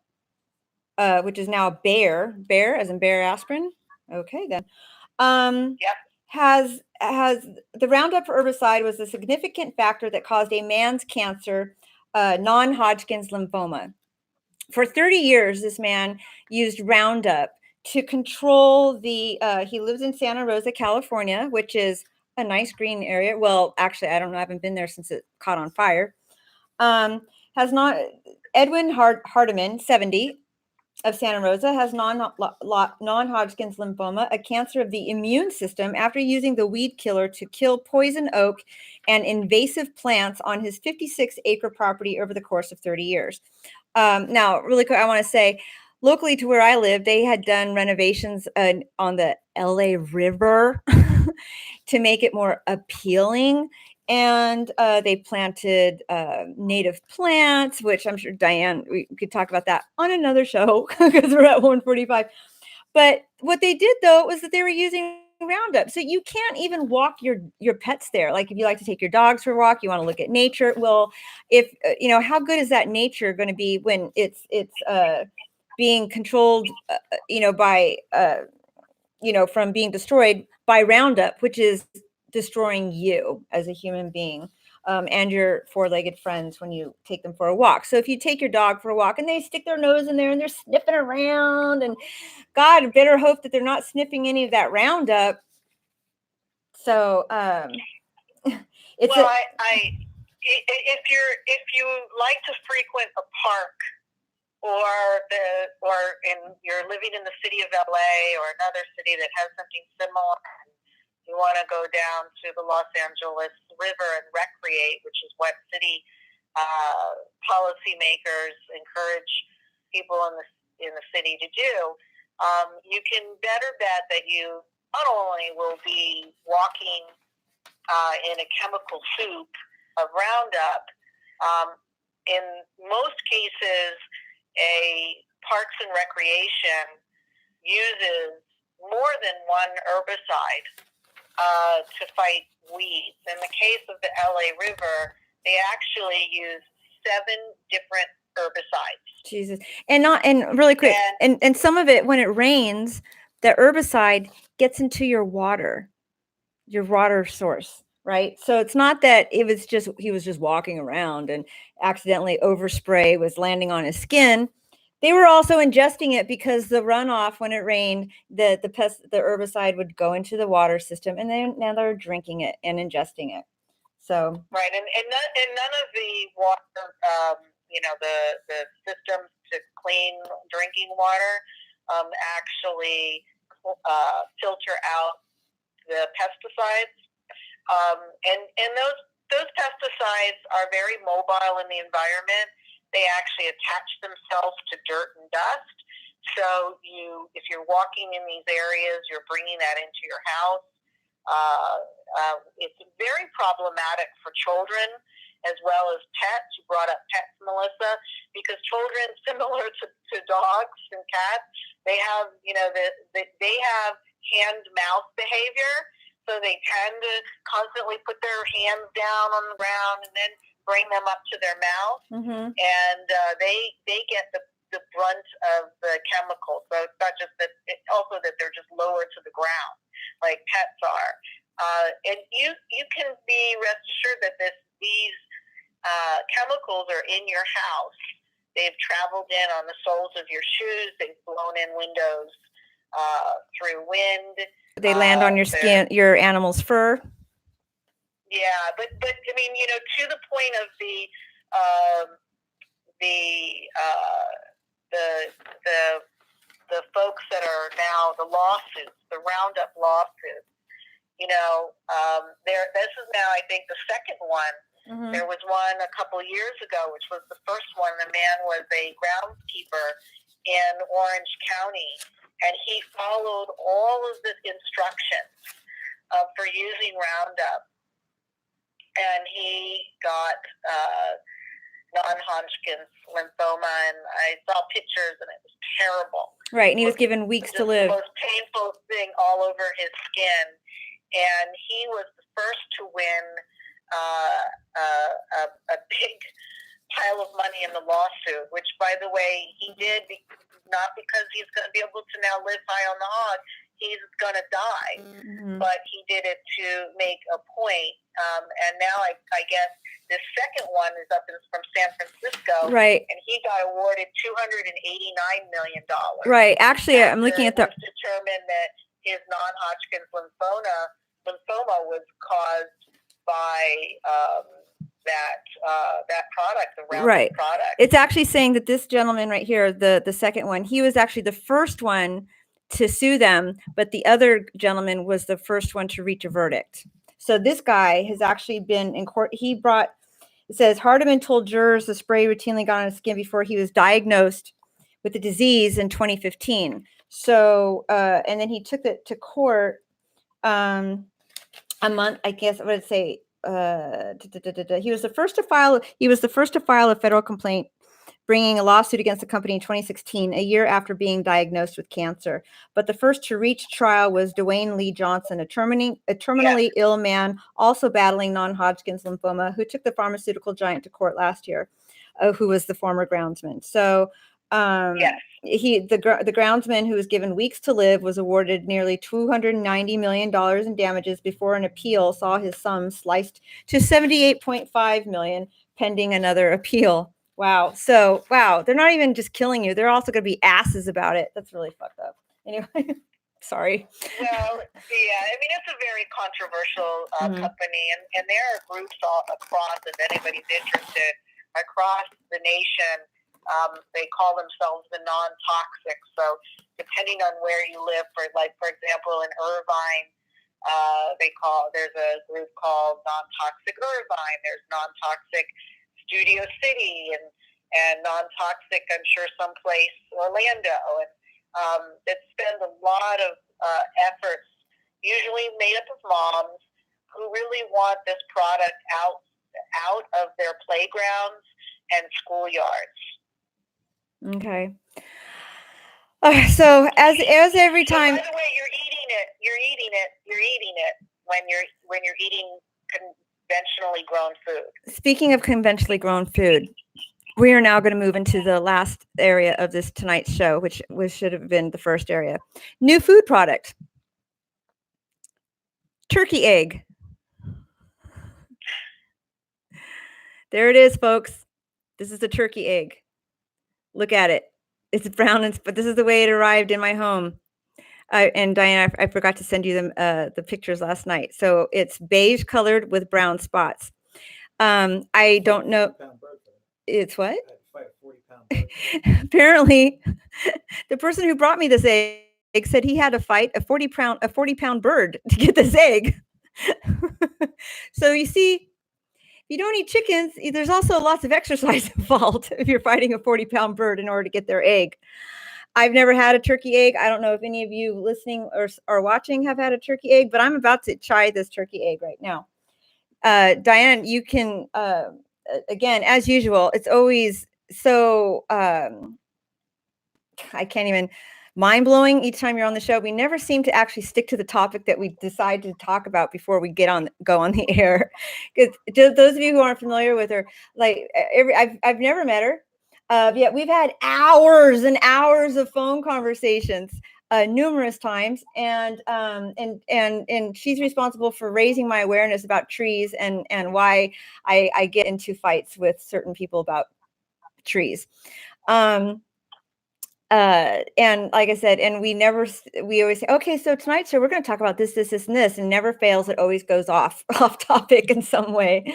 which is now Bayer as in Bayer aspirin. Okay, then. Yep. Has the Roundup herbicide was a significant factor that caused a man's cancer, non-Hodgkin's lymphoma. For 30 years, this man used Roundup to control he lives in Santa Rosa, California, which is a nice green area. Well, actually, I don't know. I haven't been there since it caught on fire. Has not Edwin Hardiman, 70, of Santa Rosa, has non-Hodgkin's lymphoma, a cancer of the immune system, after using the weed killer to kill poison oak and invasive plants on his 56-acre property over the course of 30 years. Now, really quick, I want to say, locally to where I live, they had done renovations on the LA River to make it more appealing. And they planted native plants, which I'm sure, Diane, we could talk about that on another show because we're at 1:45. But what they did, though, was that they were using Roundup. So you can't even walk your pets there. Like if you like to take your dogs for a walk, you want to look at nature. Well, if how good is that nature going to be when it's being controlled, by from being destroyed by Roundup, which is destroying you as a human being, and your four-legged friends when you take them for a walk. So if you take your dog for a walk and they stick their nose in there and they're sniffing around, and God, better hope that they're not sniffing any of that Roundup. So it's well, if you like to frequent a park, or you're living in the city of LA or another city that has something similar, and you want to go down to the Los Angeles River and recreate, which is what city policymakers encourage people in the city to do, you can better bet that you not only will be walking in a chemical soup of Roundup. In most cases, a Parks and Recreation uses more than one herbicide to fight weeds. In the case of the LA River, they actually use 7 different herbicides. Jesus. And really quick, and some of it, when it rains, the herbicide gets into your water source, right? So it's not that he was just walking around and accidentally overspray was landing on his skin. They were also ingesting it because the runoff, when it rained, the herbicide would go into the water system, and now they're drinking it and ingesting it. So right, and none of the water, the systems to clean drinking water actually filter out the pesticides, and those pesticides are very mobile in the environment. They actually attach themselves to dirt and dust. So if you're walking in these areas, you're bringing that into your house. It's very problematic for children as well as pets. You brought up pets, Melissa, because children, similar to dogs and cats, they have they have hand-mouth behavior. So they tend to constantly put their hands down on the ground and then bring them up to their mouth, and they get the brunt of the chemicals. So it's not just that; also that they're just lower to the ground, like pets are. And you can be rest assured that these chemicals are in your house. They've traveled in on the soles of your shoes. They've blown in windows through wind. They land on your skin, your animal's fur. Yeah, but I mean, to the point of the folks that are now the lawsuits, the Roundup lawsuits. This is now, I think, the second one. Mhm. There was one a couple years ago, which was the first one. The man was a groundskeeper in Orange County, and he followed all of the instructions for using Roundup, and he got non-Hodgkin's lymphoma, and I saw pictures, and it was terrible. Right, and he was given weeks to live. The most painful thing all over his skin, and he was the first to win a big pile of money in the lawsuit, which, by the way, he did not because he's going to be able to now live high on the hog. He's going to die, but he did it to make a point. And now I guess this second one is from San Francisco, right? And he got awarded $289 million. Right. Actually, I'm looking at the determined that his non-Hodgkin's lymphoma was caused by that product, the Roundup right product. It's actually saying that this gentleman right here, the second one, he was actually the first one to sue them, but the other gentleman was the first one to reach a verdict. So this guy has actually been in court. It says Hardiman told jurors the spray routinely got on his skin before he was diagnosed with the disease in 2015. So and then he took it to court a month, I guess I would say. He was the first to file a federal complaint bringing a lawsuit against the company in 2016, a year after being diagnosed with cancer. But the first to reach trial was Dwayne Lee Johnson, a terminally ill man also battling non-Hodgkin's lymphoma, who took the pharmaceutical giant to court last year, who was the former groundsman. So the groundsman, who was given weeks to live, was awarded nearly $290 million in damages before an appeal saw his sum sliced to $78.5 million, pending another appeal. Wow. So, wow, they're not even just killing you. They're also going to be asses about it. That's really fucked up. Anyway, sorry. Well, yeah, I mean, it's a very controversial company, and there are groups all across, if anybody's interested, across the nation. They call themselves the non-toxic. So depending on where you live, for example, in Irvine, there's a group called Non-Toxic Irvine. There's Non-Toxic Studio City and Non-Toxic, I'm sure, someplace Orlando. And it spends a lot of efforts, usually made up of moms, who really want this product out of their playgrounds and schoolyards. Okay. So as every time. So by the way, you're eating it when you're eating conventionally grown food. Speaking of conventionally grown food, we are now going to move into the last area of this tonight's show, which should have been the first area. New food product. Turkey egg. There it is, folks. This is a turkey egg. Look at it. It's brown, but this is the way it arrived in my home. And Diane, I forgot to send you the pictures last night. So it's beige colored with brown spots. I don't know. It's what? 40-pound bird. Apparently, the person who brought me this egg said he had to fight a 40-pound bird to get this egg. So you see, if you don't eat chickens, there's also lots of exercise involved if you're fighting a 40-pound bird in order to get their egg. I've never had a turkey egg. I don't know if any of you listening or watching have had a turkey egg, but I'm about to try this turkey egg right now. Diane, you can, again, as usual, it's always so, I can't even, mind-blowing each time you're on the show. We never seem to actually stick to the topic that we decide to talk about before we go on the air. Because those of you who aren't familiar with her, like I've never met her. Yet we've had hours and hours of phone conversations numerous times, and she's responsible for raising my awareness about trees and why I get into fights with certain people about trees. And like I said, and we always say, okay, so tonight, so we're going to talk about this, this, this, and this, and never fails. It always goes off topic in some way.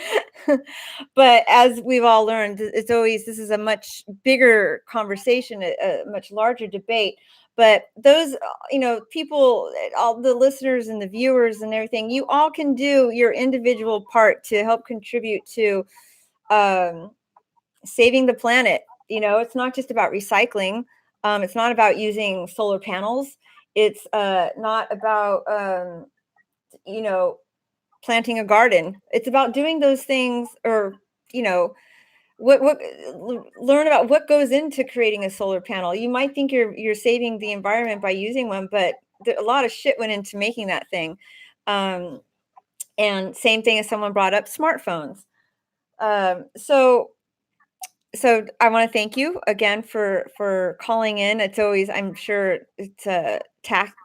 But as we've all learned, this is a much bigger conversation, a much larger debate. But those, people, all the listeners and the viewers and everything, you all can do your individual part to help contribute to saving the planet. It's not just about recycling. It's not about using solar panels. It's not about, planting a garden. It's about doing those things, or, learn about what goes into creating a solar panel. You might think you're saving the environment by using one, but a lot of shit went into making that thing. And same thing as someone brought up smartphones. So I want to thank you again for calling in. It's always, I'm sure it's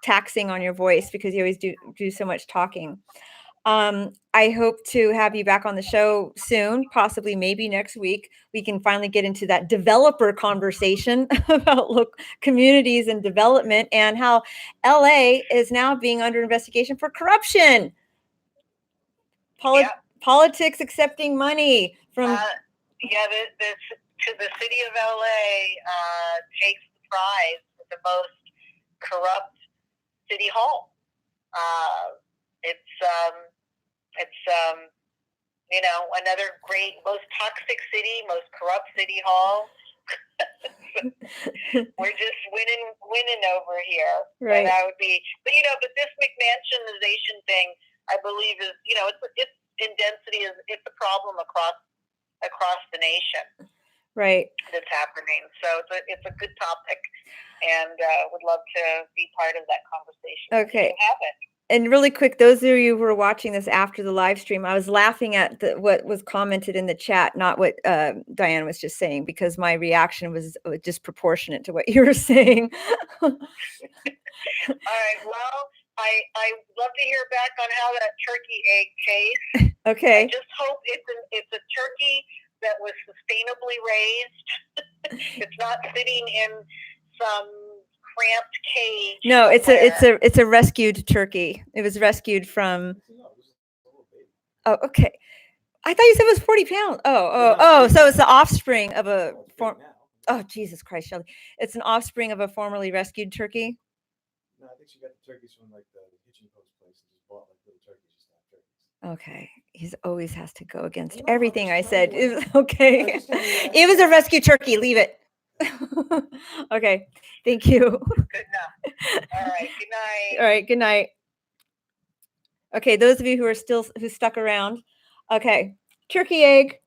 taxing on your voice because you always do so much talking. I hope to have you back on the show soon, possibly maybe next week. We can finally get into that developer conversation about communities and development, and how LA is now being under investigation for corruption. Politics accepting money from... The city of LA takes the prize for the most corrupt city hall. It's another great, most toxic city, most corrupt city hall. We're just winning over here. Right. And that would be, but this McMansionization thing, I believe is, it's in density, it's a problem across the nation. Right. That's happening. So it's a good topic, and would love to be part of that conversation. Okay. You have it. And really quick, those of you who are watching this after the live stream, I was laughing at what was commented in the chat, not what Diane was just saying, because my reaction was disproportionate to what you were saying. All right. Well, I love to hear back on how that turkey egg tastes. Okay. I just hope it's a turkey that was sustainably raised. It's not sitting in some cramped cage. No, it's a rescued turkey. It was rescued from... Oh, okay. I thought you said it was 40 pounds. So it's the offspring of a Oh, Jesus Christ, Shelly. It's an offspring of a formerly rescued turkey. No, I think she got the turkeys from like the hitching post place and just bought like little turkeys, just not turkeys. Okay. He always has to go against everything I said. Okay. It was a rescue turkey. Leave it. Okay. Thank you. Good enough. All right. Good night. All right. Good night. Okay. Those of you who stuck around. Okay. Turkey egg.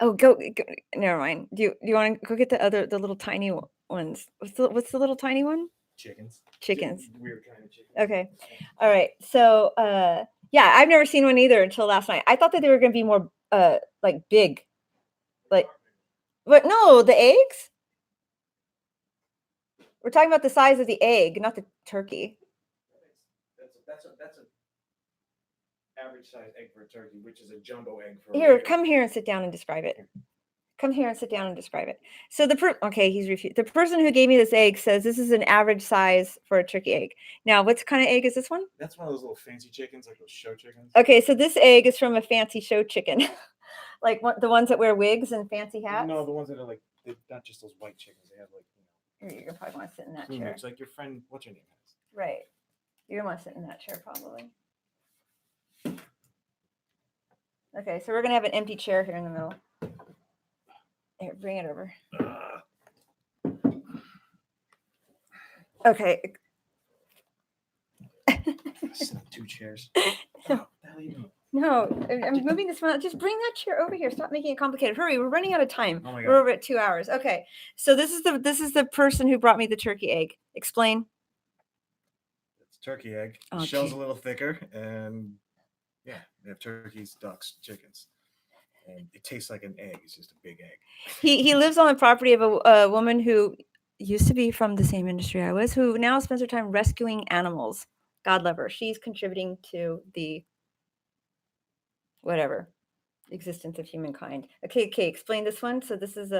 Oh, go. Never mind. Do you want to go get the little tiny ones? What's the little tiny one? Chickens. Weird kind of chickens. Okay. All right. So, yeah, I've never seen one either until last night. I thought that they were going to be more, like big, but no, the eggs. We're talking about the size of the egg, not the turkey. That's an average size egg for a turkey, which is a jumbo egg for. Here, come here and sit down and describe it. Come here and sit down and describe it. So he's refused. The person who gave me this egg says this is an average size for a turkey egg. Now, what kind of egg is this one? That's one of those little fancy chickens, like those show chickens. Okay, so this egg is from a fancy show chicken, like the ones that wear wigs and fancy hats. No, the ones that are like not just those white chickens. They have like you probably want to sit in that chair. It's like your friend. What's your name? Right. You're gonna want to sit in that chair probably. Okay, so we're gonna have an empty chair here in the middle. Here, bring it over. Okay. Two chairs. No, I'm moving this one. Just bring that chair over here. Stop making it complicated. Hurry, we're running out of time. Oh my God. We're over at 2 hours. Okay, so this is the person who brought me the turkey egg. Explain. It's turkey egg. Okay. Shell's a little thicker, and yeah, they have turkeys, ducks, chickens. And it tastes like an egg. It's just a big egg. He lives on the property of a woman who used to be from the same industry I was, who now spends her time rescuing animals. God love her. She's contributing to the whatever existence of humankind. Okay. Explain this one. So this is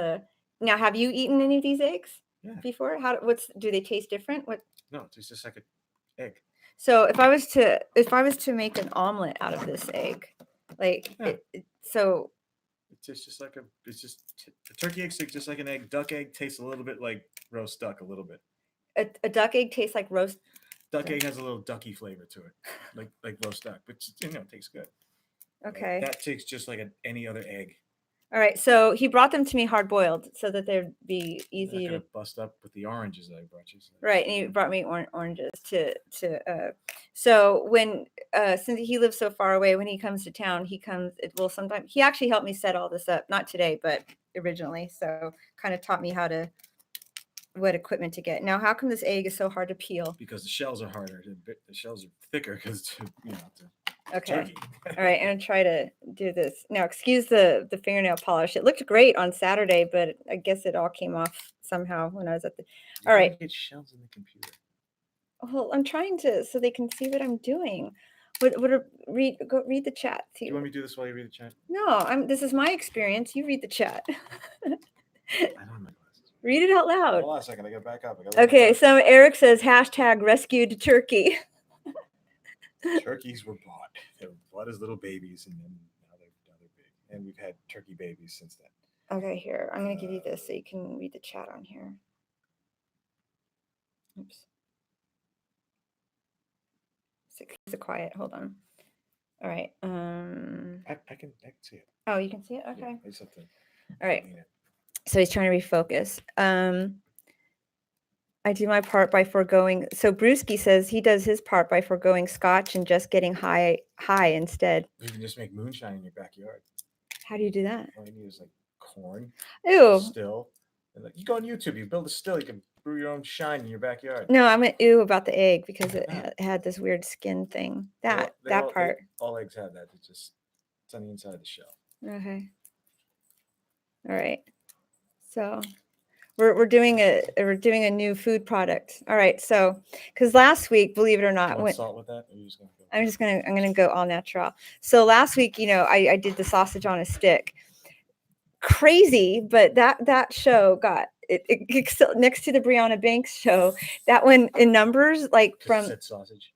now, have you eaten any of these eggs? Yeah. before? Do they taste different? What? No, it's just like an egg. So if I was to make an omelet out of this egg, like Yeah. so It's just like a turkey egg tastes just like an egg. Duck egg tastes a little bit like roast duck, a little bit. a duck egg tastes like roast. Duck egg has a little ducky flavor to it, like roast duck, but it tastes good. Okay. That tastes just like any other egg. All right. So he brought them to me hard boiled so that they'd be Easy easy to bust up with the oranges that I brought you. So right. And he brought me oranges so when since he lives so far away, when he comes to town, sometimes he actually helped me set all this up, not today, but originally. So kind of taught me what equipment to get. Now, how come this egg is so hard to peel? Because the shells are harder. The shells are thicker because Okay. turkey. All right, I'm gonna try to do this now. Excuse the fingernail polish. It looked great on Saturday, but I guess it all came off somehow when I was at the. All right. Get shells in the computer. Well, I'm trying to so they can see what I'm doing. Go read the chat. Do you want me to do this while you read the chat? No, this is my experience. You read the chat. I don't have my glasses. Read it out loud. Hold on a second. I gotta back up. Okay, so Eric says #rescued turkey. Turkeys were bought. They were bought as little babies, and then now they're big. And we've had turkey babies since then. Okay, here. I'm going to give you this so you can read the chat on here. Oops. Keep it quiet. Hold on. All right. I can see it. Oh, you can see it? Okay. Yeah, I just have to all right. So he's trying to refocus. I do my part by foregoing. So Brewski says he does his part by foregoing scotch and just getting high instead. You can just make moonshine in your backyard. How do you do that? All you need is like corn, Ew. still. And you go on YouTube, you build a still, you can brew your own shine in your backyard. No, I meant ew about the egg because it had this weird skin thing. All eggs have that. It's on the inside of the shell. Okay. All right. So we're doing a new food product. All right. So because last week, believe it or not, Salt with that? Or you just gonna go? I'm gonna go all natural. So last week, I did the sausage on a stick. Crazy, but that show got it next to the Brianna Banks show. That one in numbers, like from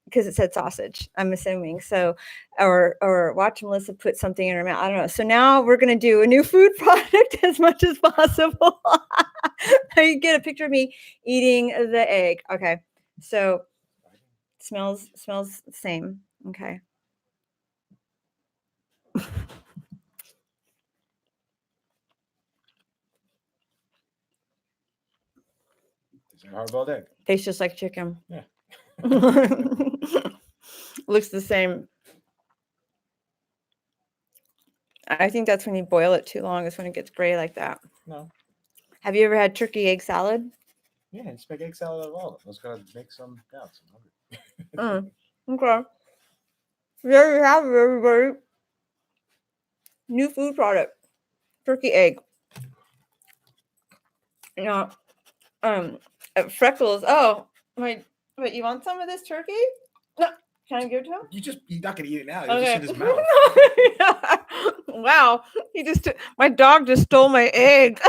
because it said sausage. I'm assuming so, or watch Melissa put something in her mouth. I don't know. So now we're gonna do a new food product as much as possible. You get a picture of me eating the egg. Okay, so smells the same. Okay. Hard-boiled egg. Tastes just like chicken. Yeah. Looks the same. I think that's when you boil it too long, is when it gets gray like that. No. Have you ever had turkey egg salad? Yeah, just make egg salad out of all of it. Let's go make some now. I'm hungry. Okay. There you have it, everybody. New food product. Turkey egg. Now, Freckles. Oh, wait, you want some of this turkey? No. Can I give it to him? You're not gonna eat it now. Okay. It's just in his mouth. Wow. My dog just stole my egg.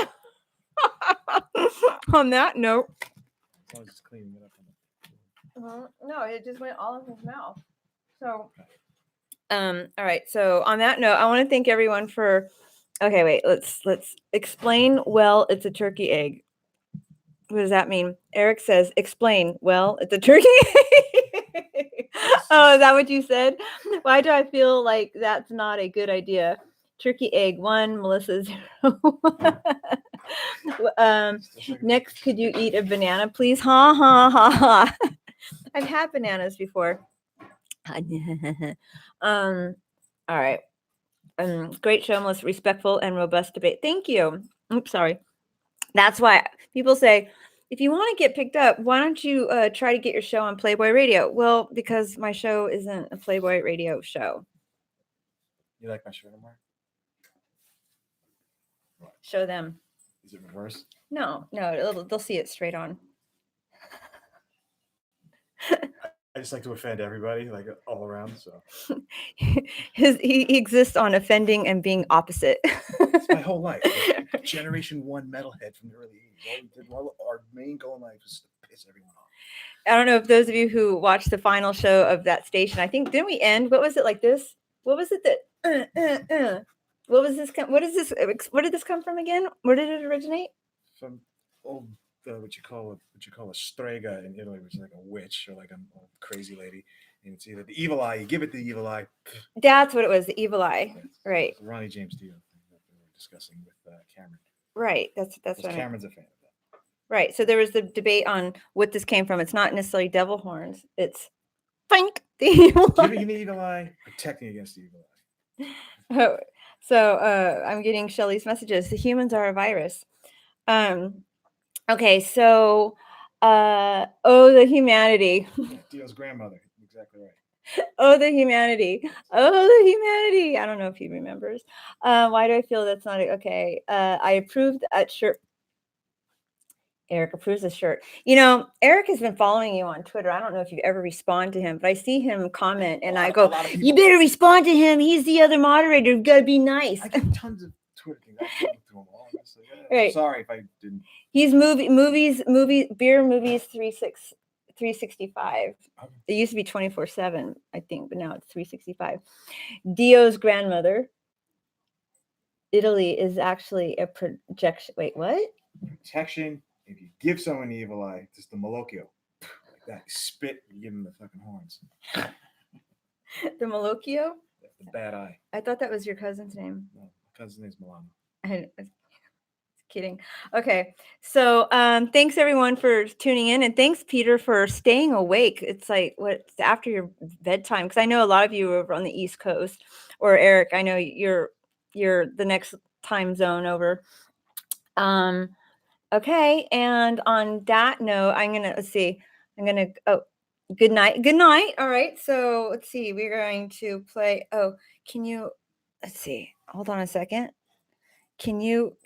On that note. As long as it's cleaning it up. No, it just went all in his mouth. So, all right. So on that note, I want to thank everyone for. Okay, wait. Let's explain. Well, it's a turkey egg. What does that mean? Eric says, explain. Well, it's a turkey egg. Oh, is that what you said? Why do I feel like that's not a good idea? Turkey egg 1, Melissa 0. Next, could you eat a banana, please? Ha ha ha ha. I've had bananas before. All right. Great show, most respectful and robust debate. Thank you. Oops, sorry. That's why people say, if you want to get picked up, why don't you try to get your show on Playboy Radio? Well, because my show isn't a Playboy Radio show. You like my shirt anymore? What? Show them. Is it reverse? No, they'll see it straight on. I just like to offend everybody, like all around. So he exists on offending and being opposite. It's my whole life. Generation 1 metalhead from the early 80s. Our main goal in life was to piss everyone off. I don't know if those of you who watched the final show of that station, I think, didn't we end? What was it like this? What was it that, what was this? What is this? Where did this come from again? Where did it originate? From old, what you call a strega in Italy, which is like a witch or like an old crazy lady. And it's either the evil eye, you give it the evil eye. That's what it was, the evil eye. Right. The Ronnie James Dio thing that we were discussing with Cameron. Right. That's what Cameron's a fan of that. Right. So there was the debate on what this came from. It's not necessarily devil horns. It's fink, the evil eye. Giving the evil eye, protecting against the evil eye. Oh, so I'm getting Shelley's messages. The humans are a virus. Okay, so oh, the humanity. Dio's grandmother. Exactly right. Oh, the humanity. Oh, the humanity. I don't know if he remembers. Why do I feel that's not okay? I approved that shirt. Eric approves the shirt. You know, Eric has been following you on Twitter. I don't know if you ever respond to him, but I see him comment and I go, you better respond to him. He's the other moderator. You gotta be nice. I get tons of Twitter things. I can't look through them all. So, yeah, Right. I'm sorry if I didn't. He's beer movies 365. It used to be 24/7, I think, but now it's 365. Dio's grandmother. Italy is actually a projection. Wait, what? Protection. If you give someone the evil eye, just the malocchio. Like that. You spit, you give them the fucking horns. The malocchio? The bad eye. I thought that was your cousin's name. No, my cousin's name's Milano. Kidding. Okay, so thanks everyone for tuning in, and thanks Peter for staying awake. It's like it's after your bedtime, because I know a lot of you are over on the East Coast, or Eric, I know you're the next time zone over. Okay, and on that note, good night. All right, so let's see, we're going to play. Let's see, hold on a second. Can you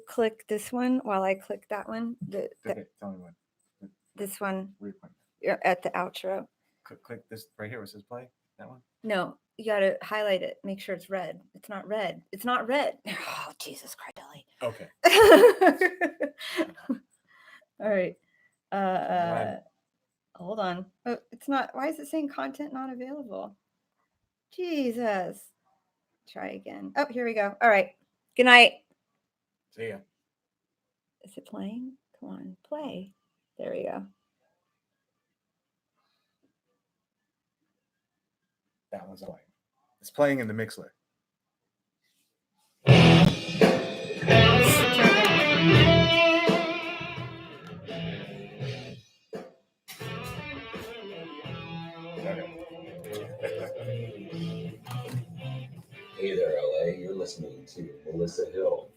click this one while I click that one? Okay, tell me when. This one. Weird point. You're at the outro. Click this right here where it says play. That one? No, you got to highlight it. Make sure it's red. It's not red. It's not red. Oh, Jesus Christ, Ellie. Okay. All right. Hold on. Oh, it's not. Why is it saying content not available? Jesus. Try again. Oh, here we go. All right. Good night. See ya. Is it playing? Come on, play. There we go. That one's playing. It's playing in the Mixler. Hey there, LA. You're listening to Melissa Hill.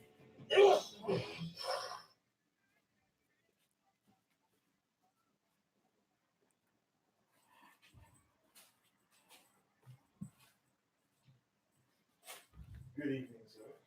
Good evening.